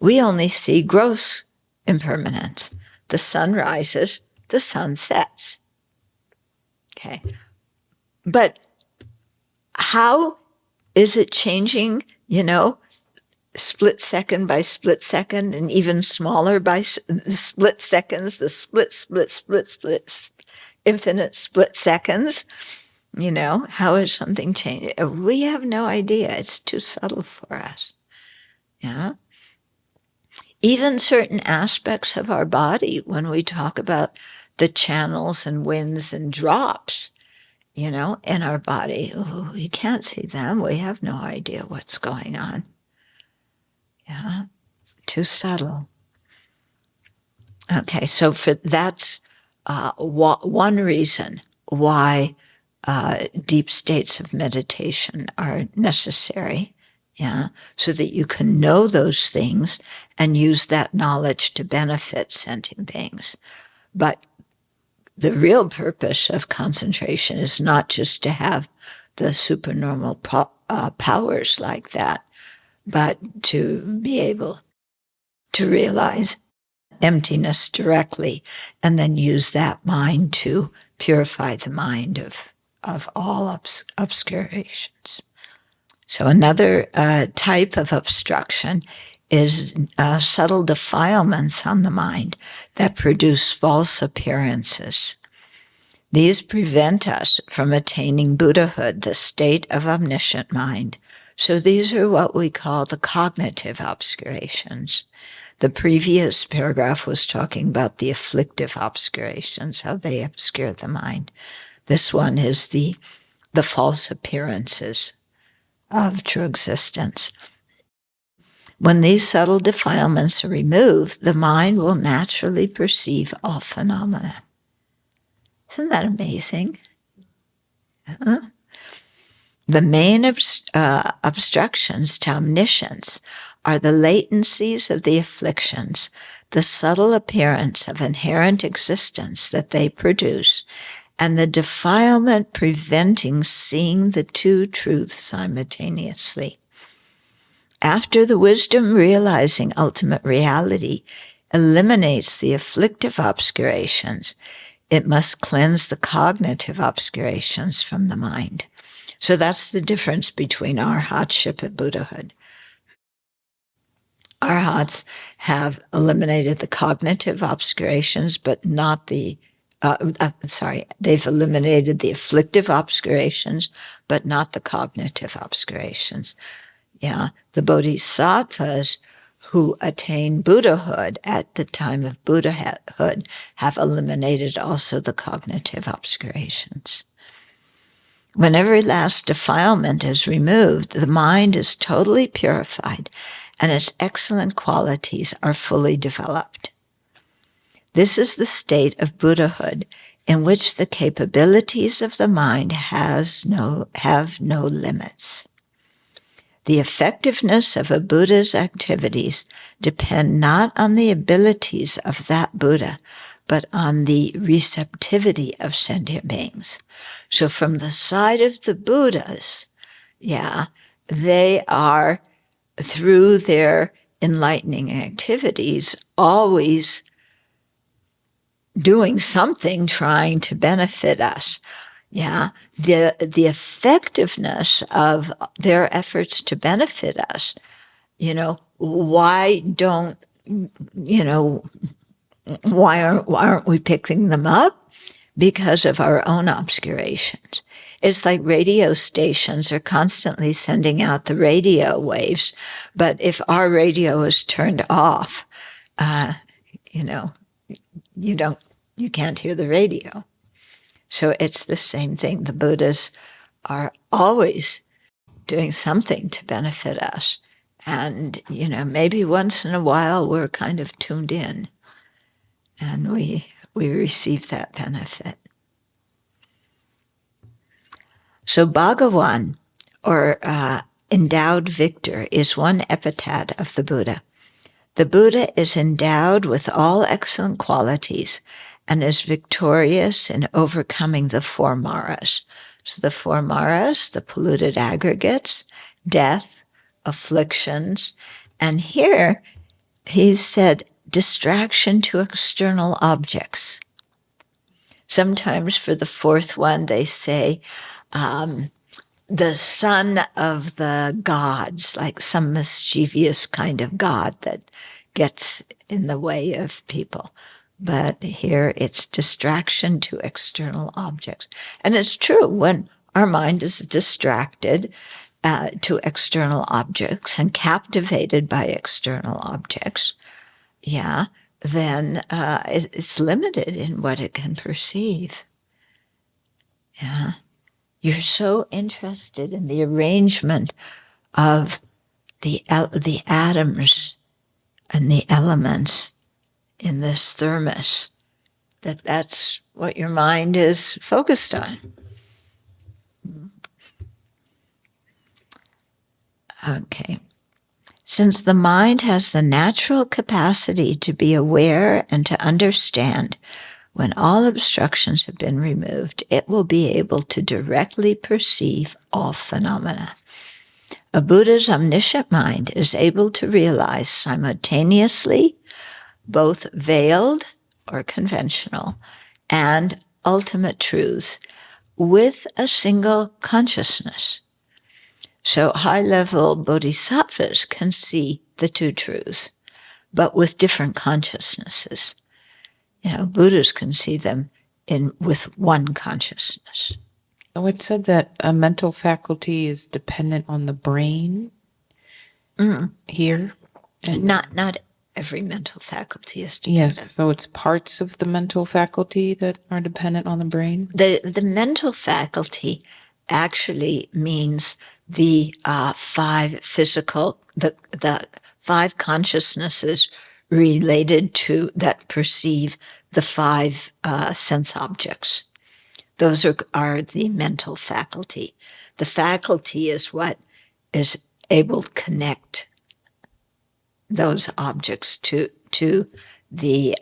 We only see gross impermanence. The sun rises, the sun sets. Okay. But how is it changing, split second by split second, and even smaller by split seconds, the split, infinite split seconds? How is something changing? We have no idea. It's too subtle for us. Yeah. Even certain aspects of our body, when we talk about the channels and winds and drops, in our body, we can't see them. We have no idea what's going on. Yeah. Too subtle. Okay, so that's one reason why deep states of meditation are necessary, so that you can know those things and use that knowledge to benefit sentient beings. But the real purpose of concentration is not just to have the supernormal powers like that, but to be able to realize emptiness directly, and then use that mind to purify the mind of all obscurations. So another type of obstruction is subtle defilements on the mind that produce false appearances. These prevent us from attaining Buddhahood, the state of omniscient mind. So these are what we call the cognitive obscurations. The previous paragraph was talking about the afflictive obscurations, how they obscure the mind. This one is the false appearances of true existence. When these subtle defilements are removed, the mind will naturally perceive all phenomena. Isn't that amazing? The main obstructions to omniscience are the latencies of the afflictions, the subtle appearance of inherent existence that they produce, and the defilement preventing seeing the two truths simultaneously. After the wisdom realizing ultimate reality eliminates the afflictive obscurations, it must cleanse the cognitive obscurations from the mind. So that's the difference between our hotship and Buddhahood. Our hots have eliminated the cognitive obscurations, but not they've eliminated the afflictive obscurations, but not the cognitive obscurations. Yeah, the bodhisattvas who attain Buddhahood at the time of Buddhahood have eliminated also the cognitive obscurations. When every last defilement is removed, the mind is totally purified and its excellent qualities are fully developed. This is the state of Buddhahood in which the capabilities of the mind have no limits. The effectiveness of a Buddha's activities depend not on the abilities of that Buddha, but on the receptivity of sentient beings. So from the side of the Buddhas, they are, through their enlightening activities, always doing something trying to benefit us. The effectiveness of their efforts to benefit us, why aren't we picking them up? Because of our own obscurations. It's like radio stations are constantly sending out the radio waves, but if our radio is turned off, you can't hear the radio. So it's the same thing. The Buddhas are always doing something to benefit us. And, maybe once in a while we're kind of tuned in and we receive that benefit. So Bhagawan, or endowed victor, is one epithet of the Buddha. The Buddha is endowed with all excellent qualities and is victorious in overcoming the four maras. So the four maras, the polluted aggregates, death, afflictions, and here he said distraction to external objects. Sometimes for the fourth one, they say the son of the gods, like some mischievous kind of god that gets in the way of people. But here it's distraction to external objects. And it's true, when our mind is distracted to external objects and captivated by external objects, then it's limited in what it can perceive. Yeah. You're so interested in the arrangement of the atoms and the elements in this thermos that's what your mind is focused on. Okay. Since the mind has the natural capacity to be aware and to understand, when all obstructions have been removed, it will be able to directly perceive all phenomena. A Buddha's omniscient mind is able to realize simultaneously both veiled or conventional and ultimate truths with a single consciousness. So high-level bodhisattvas can see the two truths, but with different consciousnesses. Buddhas can see them with one consciousness. So it said that a mental faculty is dependent on the brain here. And not every mental faculty is dependent. Yes, so it's parts of the mental faculty that are dependent on the brain? The mental faculty actually means the five physical, the five consciousnesses related to that perceive the five sense objects. Those are the mental faculty. The faculty is what is able to connect those objects to the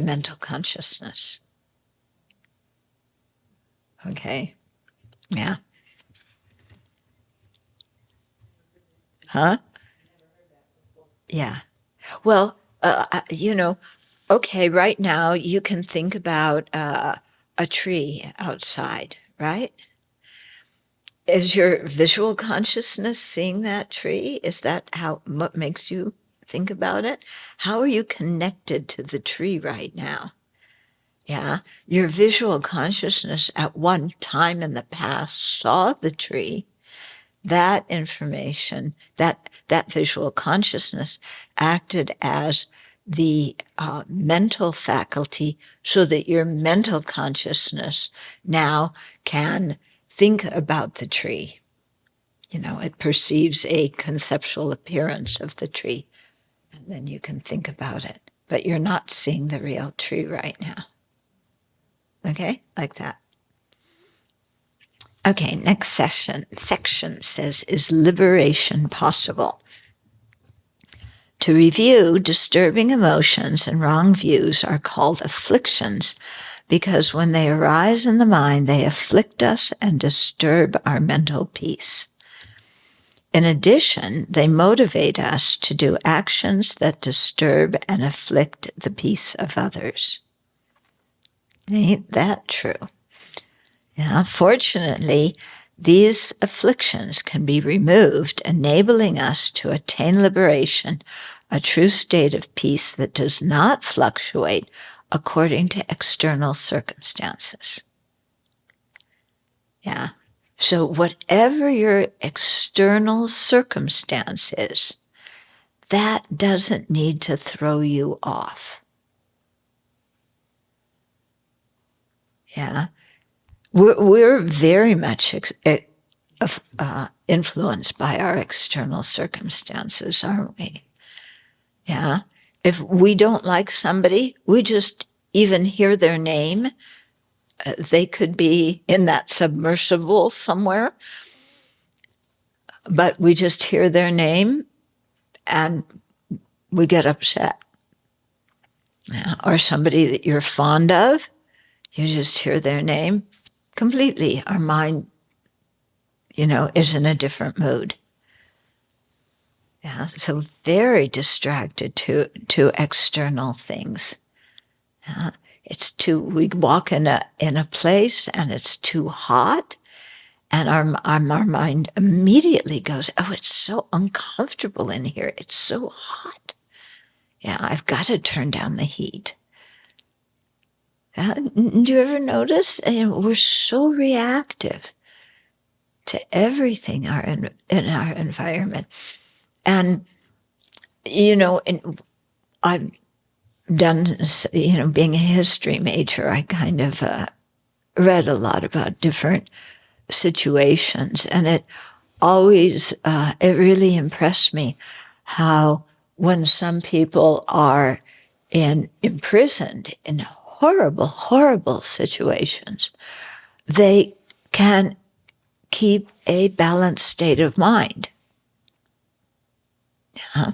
mental consciousness. Okay. Yeah. Huh? Yeah. Well, okay, right now you can think about a tree outside, right? Is your visual consciousness seeing that tree? Is that what makes you think about it? How are you connected to the tree right now? Yeah, your visual consciousness at one time in the past saw the tree. That information, that visual consciousness acted as the mental faculty so that your mental consciousness now can think about the tree. It perceives a conceptual appearance of the tree, and then you can think about it. But you're not seeing the real tree right now. Okay? Like that. Okay, next section says, is liberation possible? To review, disturbing emotions and wrong views are called afflictions because when they arise in the mind, they afflict us and disturb our mental peace. In addition, they motivate us to do actions that disturb and afflict the peace of others. Ain't that true? Fortunately, these afflictions can be removed, enabling us to attain liberation, a true state of peace that does not fluctuate according to external circumstances. Yeah. So whatever your external circumstance is, that doesn't need to throw you off. Yeah. We're very much influenced by our external circumstances, aren't we? Yeah. If we don't like somebody, we just even hear their name. They could be in that submersible somewhere, but we just hear their name and we get upset. Yeah. Or somebody that you're fond of, you just hear their name. Completely, our mind, is in a different mood. Yeah, so very distracted to external things. Yeah, we walk in a place and it's too hot, and our mind immediately goes, oh, it's so uncomfortable in here. It's so hot. Yeah, I've got to turn down the heat. Do you ever notice? We're so reactive to everything in our environment. And, I've done, being a history major, I kind of read a lot about different situations, and it always, it really impressed me how when some people are imprisoned in horrible, horrible situations, they can keep a balanced state of mind. Yeah.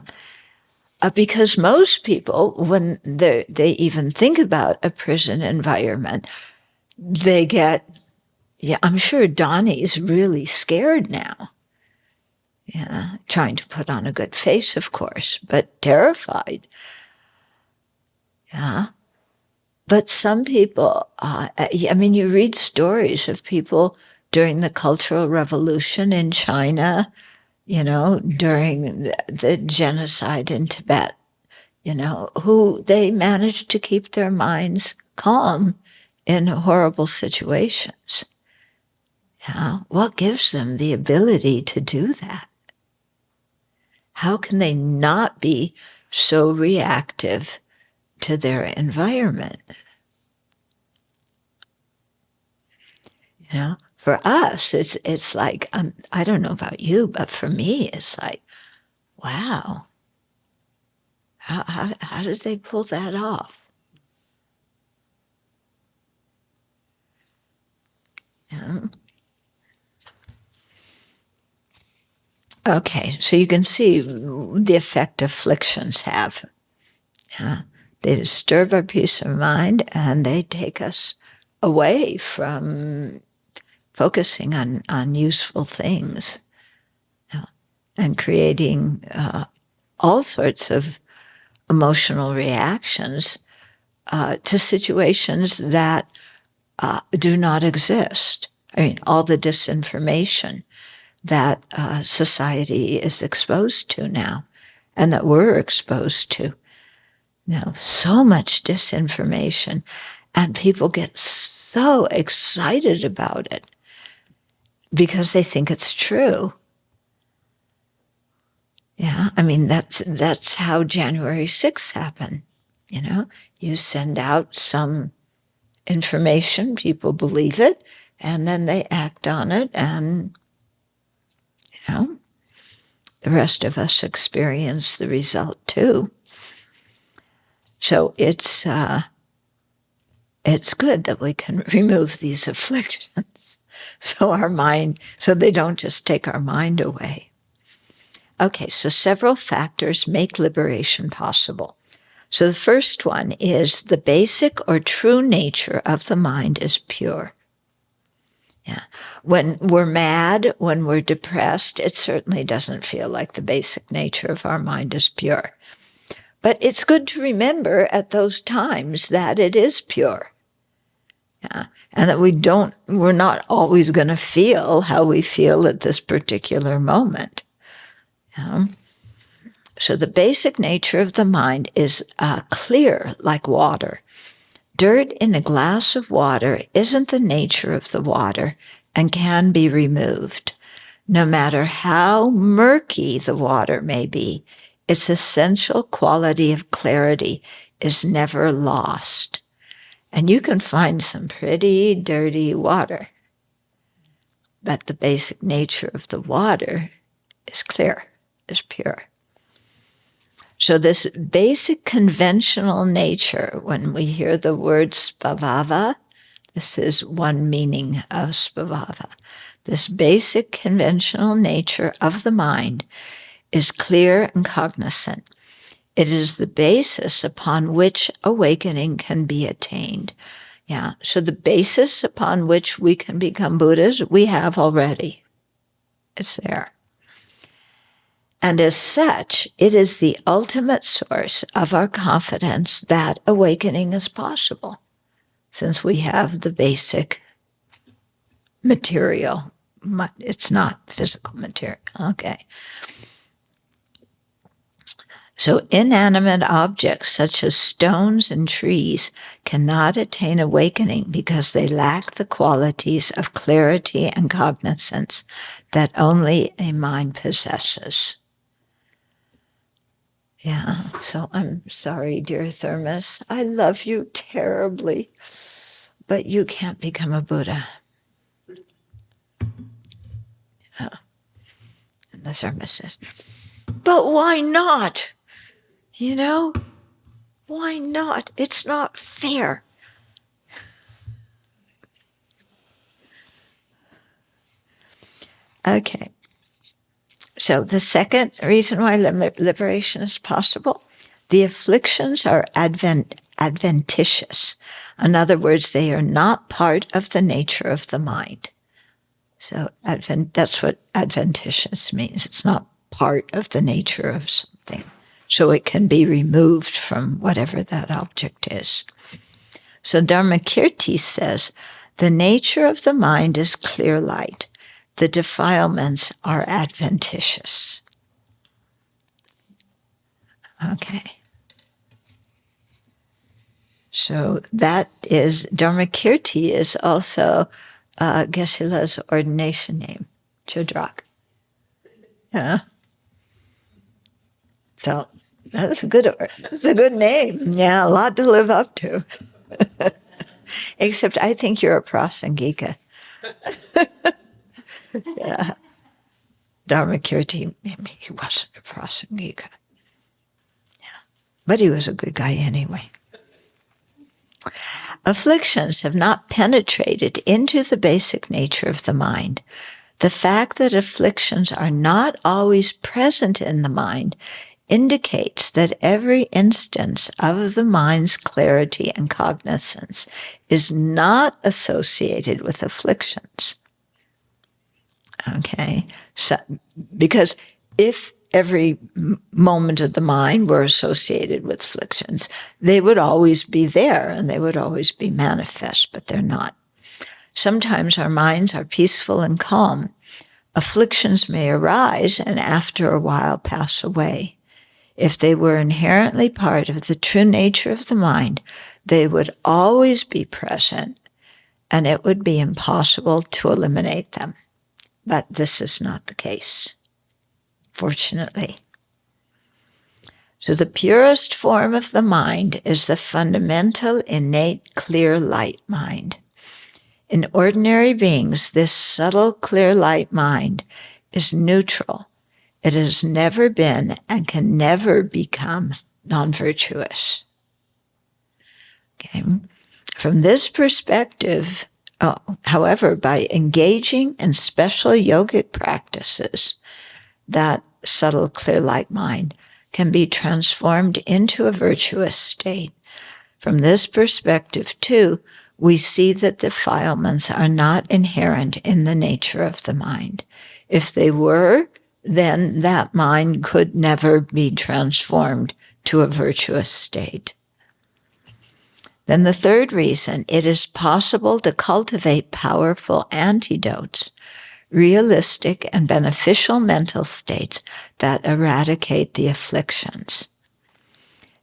Because most people, when they even think about a prison environment, they get, I'm sure Donnie's really scared now. Yeah, trying to put on a good face, of course, but terrified. Yeah. But some people, you read stories of people during the Cultural Revolution in China, during the genocide in Tibet, who they managed to keep their minds calm in horrible situations. Yeah. What gives them the ability to do that? How can they not be so reactive to their environment? For us, it's like, I don't know about you, but for me, it's like, wow, how did they pull that off? Yeah. Okay, so you can see the effect afflictions have. Yeah. They disturb our peace of mind, and they take us away from focusing on useful things, and creating all sorts of emotional reactions to situations that do not exist. All the disinformation that society is exposed to now, and that we're exposed to. So much disinformation, and people get so excited about it because they think it's true. Yeah, that's how January 6th happened. You send out some information, people believe it, and then they act on it, and the rest of us experience the result too. So it's good that we can remove these afflictions, so they don't just take our mind away. Okay, so several factors make liberation possible. So the first one is the basic or true nature of the mind is pure. Yeah. When we're mad, when we're depressed, it certainly doesn't feel like the basic nature of our mind is pure. But it's good to remember at those times that it is pure. Yeah. And that we're not always going to feel how we feel at this particular moment. Yeah. So the basic nature of the mind is clear like water. Dirt in a glass of water isn't the nature of the water and can be removed. No matter how murky the water may be, its essential quality of clarity is never lost. And you can find some pretty dirty water, but the basic nature of the water is clear, is pure. So this basic conventional nature, when we hear the word svabhava, this is one meaning of svabhava. This basic conventional nature of the mind is clear and cognizant. It is the basis upon which awakening can be attained. Yeah, so the basis upon which we can become Buddhas, we have already. It's there. And as such, it is the ultimate source of our confidence that awakening is possible, since we have the basic material. It's not physical material. Okay. So inanimate objects such as stones and trees cannot attain awakening because they lack the qualities of clarity and cognizance that only a mind possesses. Yeah, so I'm sorry, dear Thermos. I love you terribly, but you can't become a Buddha. Yeah. And the Thermos says, but why not? You know, why not? It's not fair. Okay. So the second reason why liberation is possible, the afflictions are adventitious. In other words, they are not part of the nature of the mind. So that's what adventitious means. It's not part of the nature of something. So it can be removed from whatever that object is. So Dharmakirti says, the nature of the mind is clear light. The defilements are adventitious. Okay. So that is, Dharmakirti is also Geshe-la's ordination name, Chodron. Yeah. So that's a good name. Yeah, a lot to live up to. Except I think you're a Prasangika. Yeah. Dharmakirti, maybe he wasn't a Prasangika. Yeah. But he was a good guy anyway. Afflictions have not penetrated into the basic nature of the mind. The fact that afflictions are not always present in the mind indicates that every instance of the mind's clarity and cognizance is not associated with afflictions. Okay, so because if every moment of the mind were associated with afflictions, they would always be there and they would always be manifest, but they're not. Sometimes our minds are peaceful and calm. Afflictions may arise and after a while pass away. If they were inherently part of the true nature of the mind, they would always be present and it would be impossible to eliminate them. But this is not the case, fortunately. So the purest form of the mind is the fundamental, innate, clear light mind. In ordinary beings, this subtle, clear light mind is neutral. It has never been and can never become non-virtuous. Okay. From this perspective, however, by engaging in special yogic practices, that subtle, clear light mind can be transformed into a virtuous state. From this perspective, too, we see that defilements are not inherent in the nature of the mind. If they were, then that mind could never be transformed to a virtuous state. Then the third reason, it is possible to cultivate powerful antidotes, realistic and beneficial mental states that eradicate the afflictions.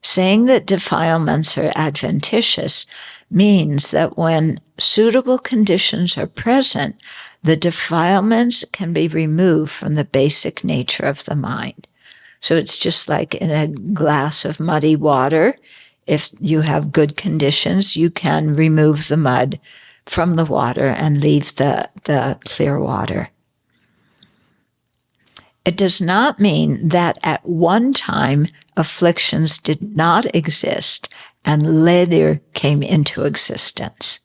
Saying that defilements are adventitious means that when suitable conditions are present, the defilements can be removed from the basic nature of the mind. So it's just like in a glass of muddy water. If you have good conditions, you can remove the mud from the water and leave the clear water. It does not mean that at one time afflictions did not exist and later came into existence.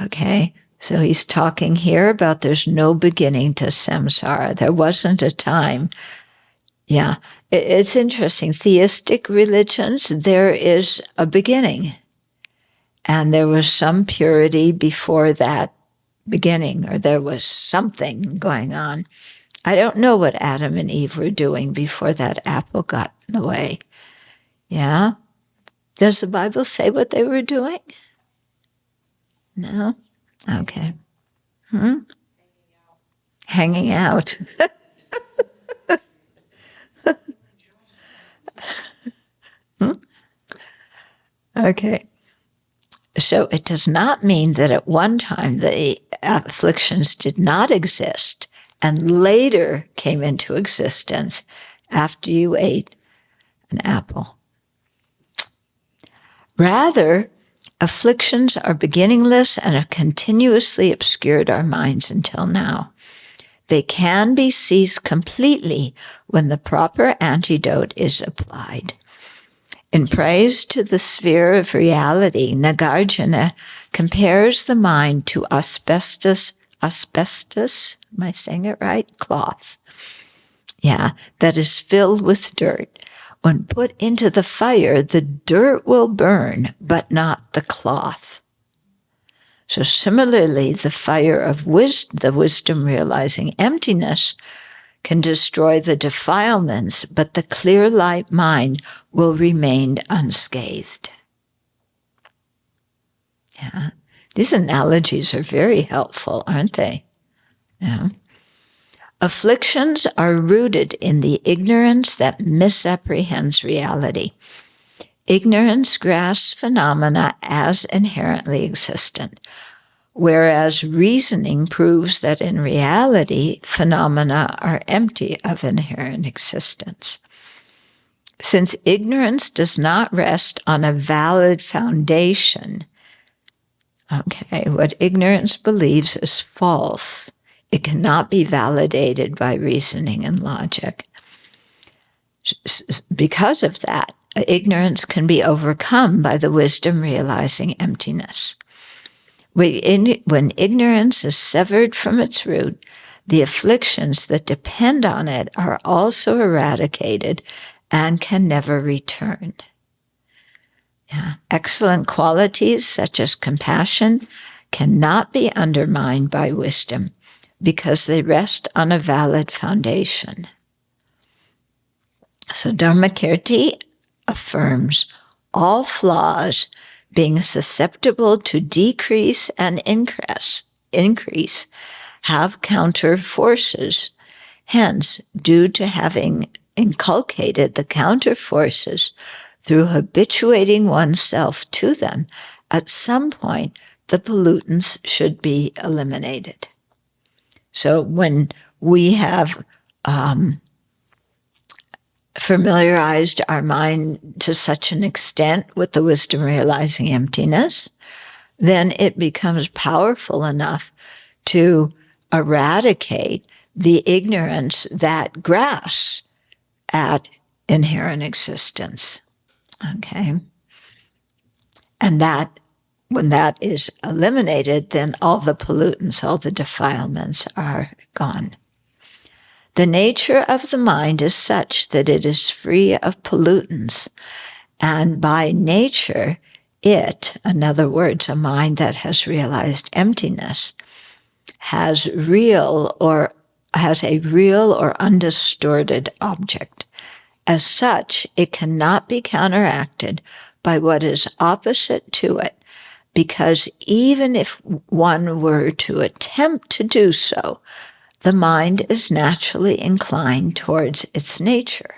Okay, so he's talking here about there's no beginning to samsara. There wasn't a time. Yeah, it's interesting. Theistic religions, there is a beginning. And there was some purity before that beginning, or there was something going on. I don't know what Adam and Eve were doing before that apple got in the way. Yeah? Does the Bible say what they were doing? No? Okay. Hanging out. Okay. So it does not mean that at one time the afflictions did not exist and later came into existence after you ate an apple. Rather, afflictions are beginningless and have continuously obscured our minds until now. They can be ceased completely when the proper antidote is applied. In praise to the sphere of reality, Nagarjuna compares the mind to asbestos, am I saying it right? Cloth. Yeah, that is filled with dirt. When put into the fire, the dirt will burn, but not the cloth. So similarly, the fire of wisdom, the wisdom realizing emptiness, can destroy the defilements, but the clear light mind will remain unscathed. Yeah. These analogies are very helpful, aren't they? Yeah. Afflictions are rooted in the ignorance that misapprehends reality. Ignorance grasps phenomena as inherently existent, whereas reasoning proves that in reality, phenomena are empty of inherent existence. Since ignorance does not rest on a valid foundation, okay, what ignorance believes is false. It cannot be validated by reasoning and logic. Because of that, ignorance can be overcome by the wisdom realizing emptiness. When ignorance is severed from its root, the afflictions that depend on it are also eradicated and can never return. Yeah. Excellent qualities such as compassion cannot be undermined by wisdom because they rest on a valid foundation. So Dharmakirti affirms all flaws being susceptible to decrease and increase have counter forces. Hence, due to having inculcated the counter forces through habituating oneself to them, at some point the pollutants should be eliminated. So when we have familiarized our mind to such an extent with the wisdom realizing emptiness, then it becomes powerful enough to eradicate the ignorance that grasps at inherent existence. Okay? And that, when that is eliminated, then all the pollutants, all the defilements are gone. The nature of the mind is such that it is free of pollutants, and by nature, it, in other words, a mind that has realized emptiness, has a real or undistorted object. As such, it cannot be counteracted by what is opposite to it, because even if one were to attempt to do so, the mind is naturally inclined towards its nature.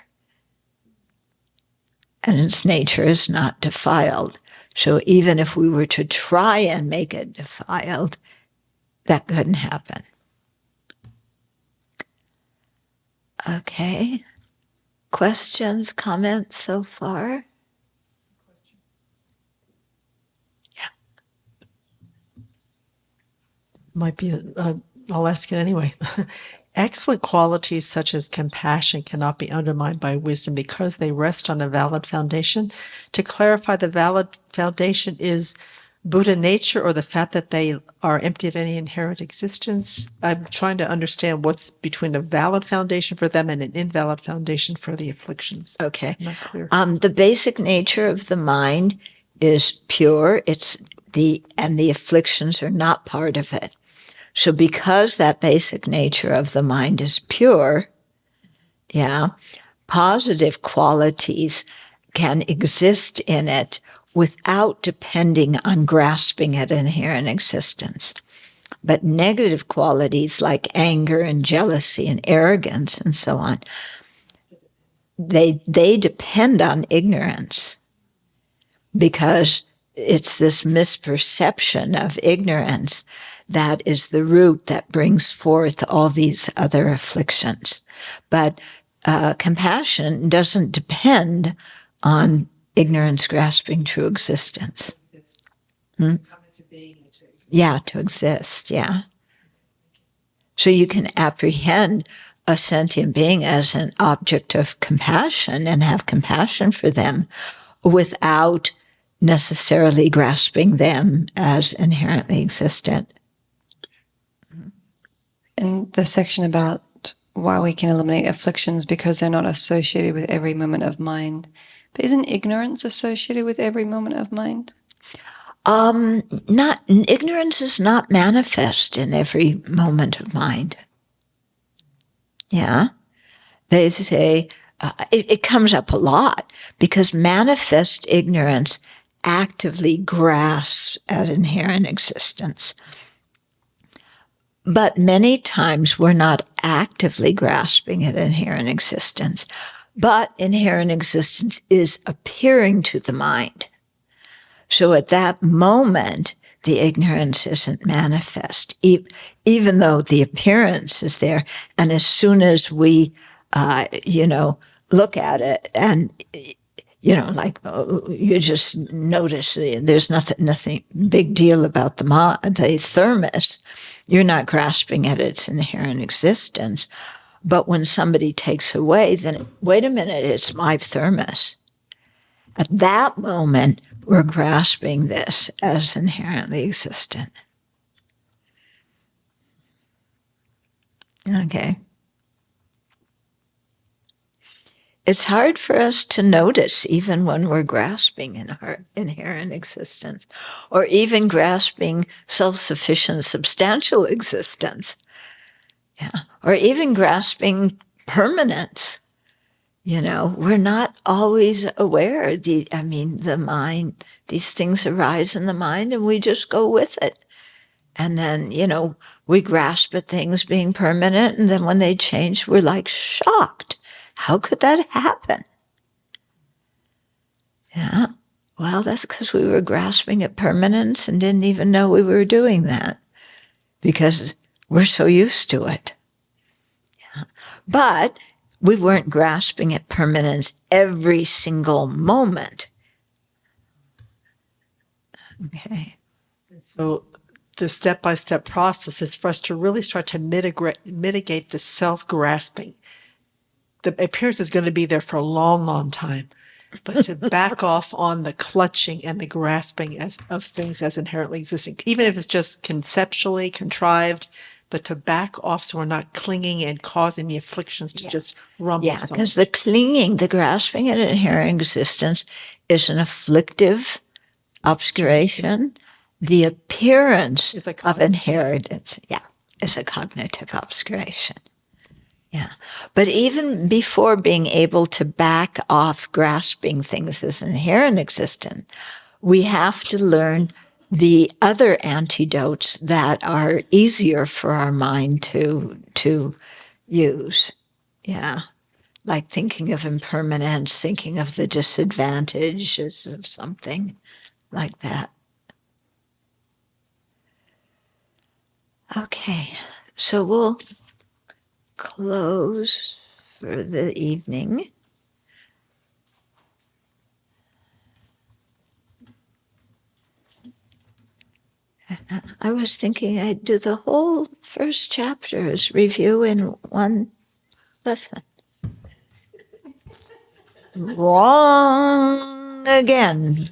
And its nature is not defiled. So even if we were to try and make it defiled, that couldn't happen. Okay. Questions, comments so far? Yeah. Might be, I'll ask it anyway. Excellent qualities such as compassion cannot be undermined by wisdom because they rest on a valid foundation. To clarify, the valid foundation is Buddha nature or the fact that they are empty of any inherent existence. I'm trying to understand what's between a valid foundation for them and an invalid foundation for the afflictions. Okay. Not clear. The basic nature of the mind is pure. And the afflictions are not part of it. So because that basic nature of the mind is pure, yeah, positive qualities can exist in it without depending on grasping at inherent existence. But negative qualities like anger and jealousy and arrogance and so on, they depend on ignorance. because it's this misperception of ignorance that is the root that brings forth all these other afflictions. But compassion doesn't depend on ignorance grasping true existence. Hmm? Yeah, to exist, yeah. So you can apprehend a sentient being as an object of compassion and have compassion for them without necessarily grasping them as inherently existent. And the section about why we can eliminate afflictions because they're not associated with every moment of mind. But isn't ignorance associated with every moment of mind? Ignorance is not manifest in every moment of mind. Yeah. They say it comes up a lot because manifest ignorance actively grasps at inherent existence. But many times we're not actively grasping at inherent existence, but inherent existence is appearing to the mind. So at that moment, the ignorance isn't manifest, even though the appearance is there. And as soon as we, look at it and, you just notice there's nothing big deal about the thermos. You're not grasping at its inherent existence. But when somebody takes away, then, wait a minute, it's my thermos. At that moment, we're grasping this as inherently existent. Okay. It's hard for us to notice even when we're grasping in our inherent existence, or even grasping self-sufficient substantial existence. Yeah. Or even grasping permanence. We're not always aware. The mind, these things arise in the mind and we just go with it. And then, we grasp at things being permanent. And then when they change, we're like shocked. How could that happen? Yeah. Well, that's because we were grasping at permanence and didn't even know we were doing that because we're so used to it. Yeah. But we weren't grasping at permanence every single moment. Okay. So the step-by-step process is for us to really start to mitigate the self-grasping. The appearance is going to be there for a long, long time, but to back off on the clutching and the grasping of things as inherently existing, even if it's just conceptually contrived, but to back off so we're not clinging and causing the afflictions to just rumble. Yeah, because the clinging, the grasping at inherent existence is an afflictive obscuration. The appearance of inheritance, is a cognitive obscuration. Yeah. But even before being able to back off grasping things as inherent existent, we have to learn the other antidotes that are easier for our mind to use. Yeah. Like thinking of impermanence, thinking of the disadvantages of something like that. Okay. So we'll close for the evening. I was thinking I'd do the whole first chapter as review in one lesson. Wrong again.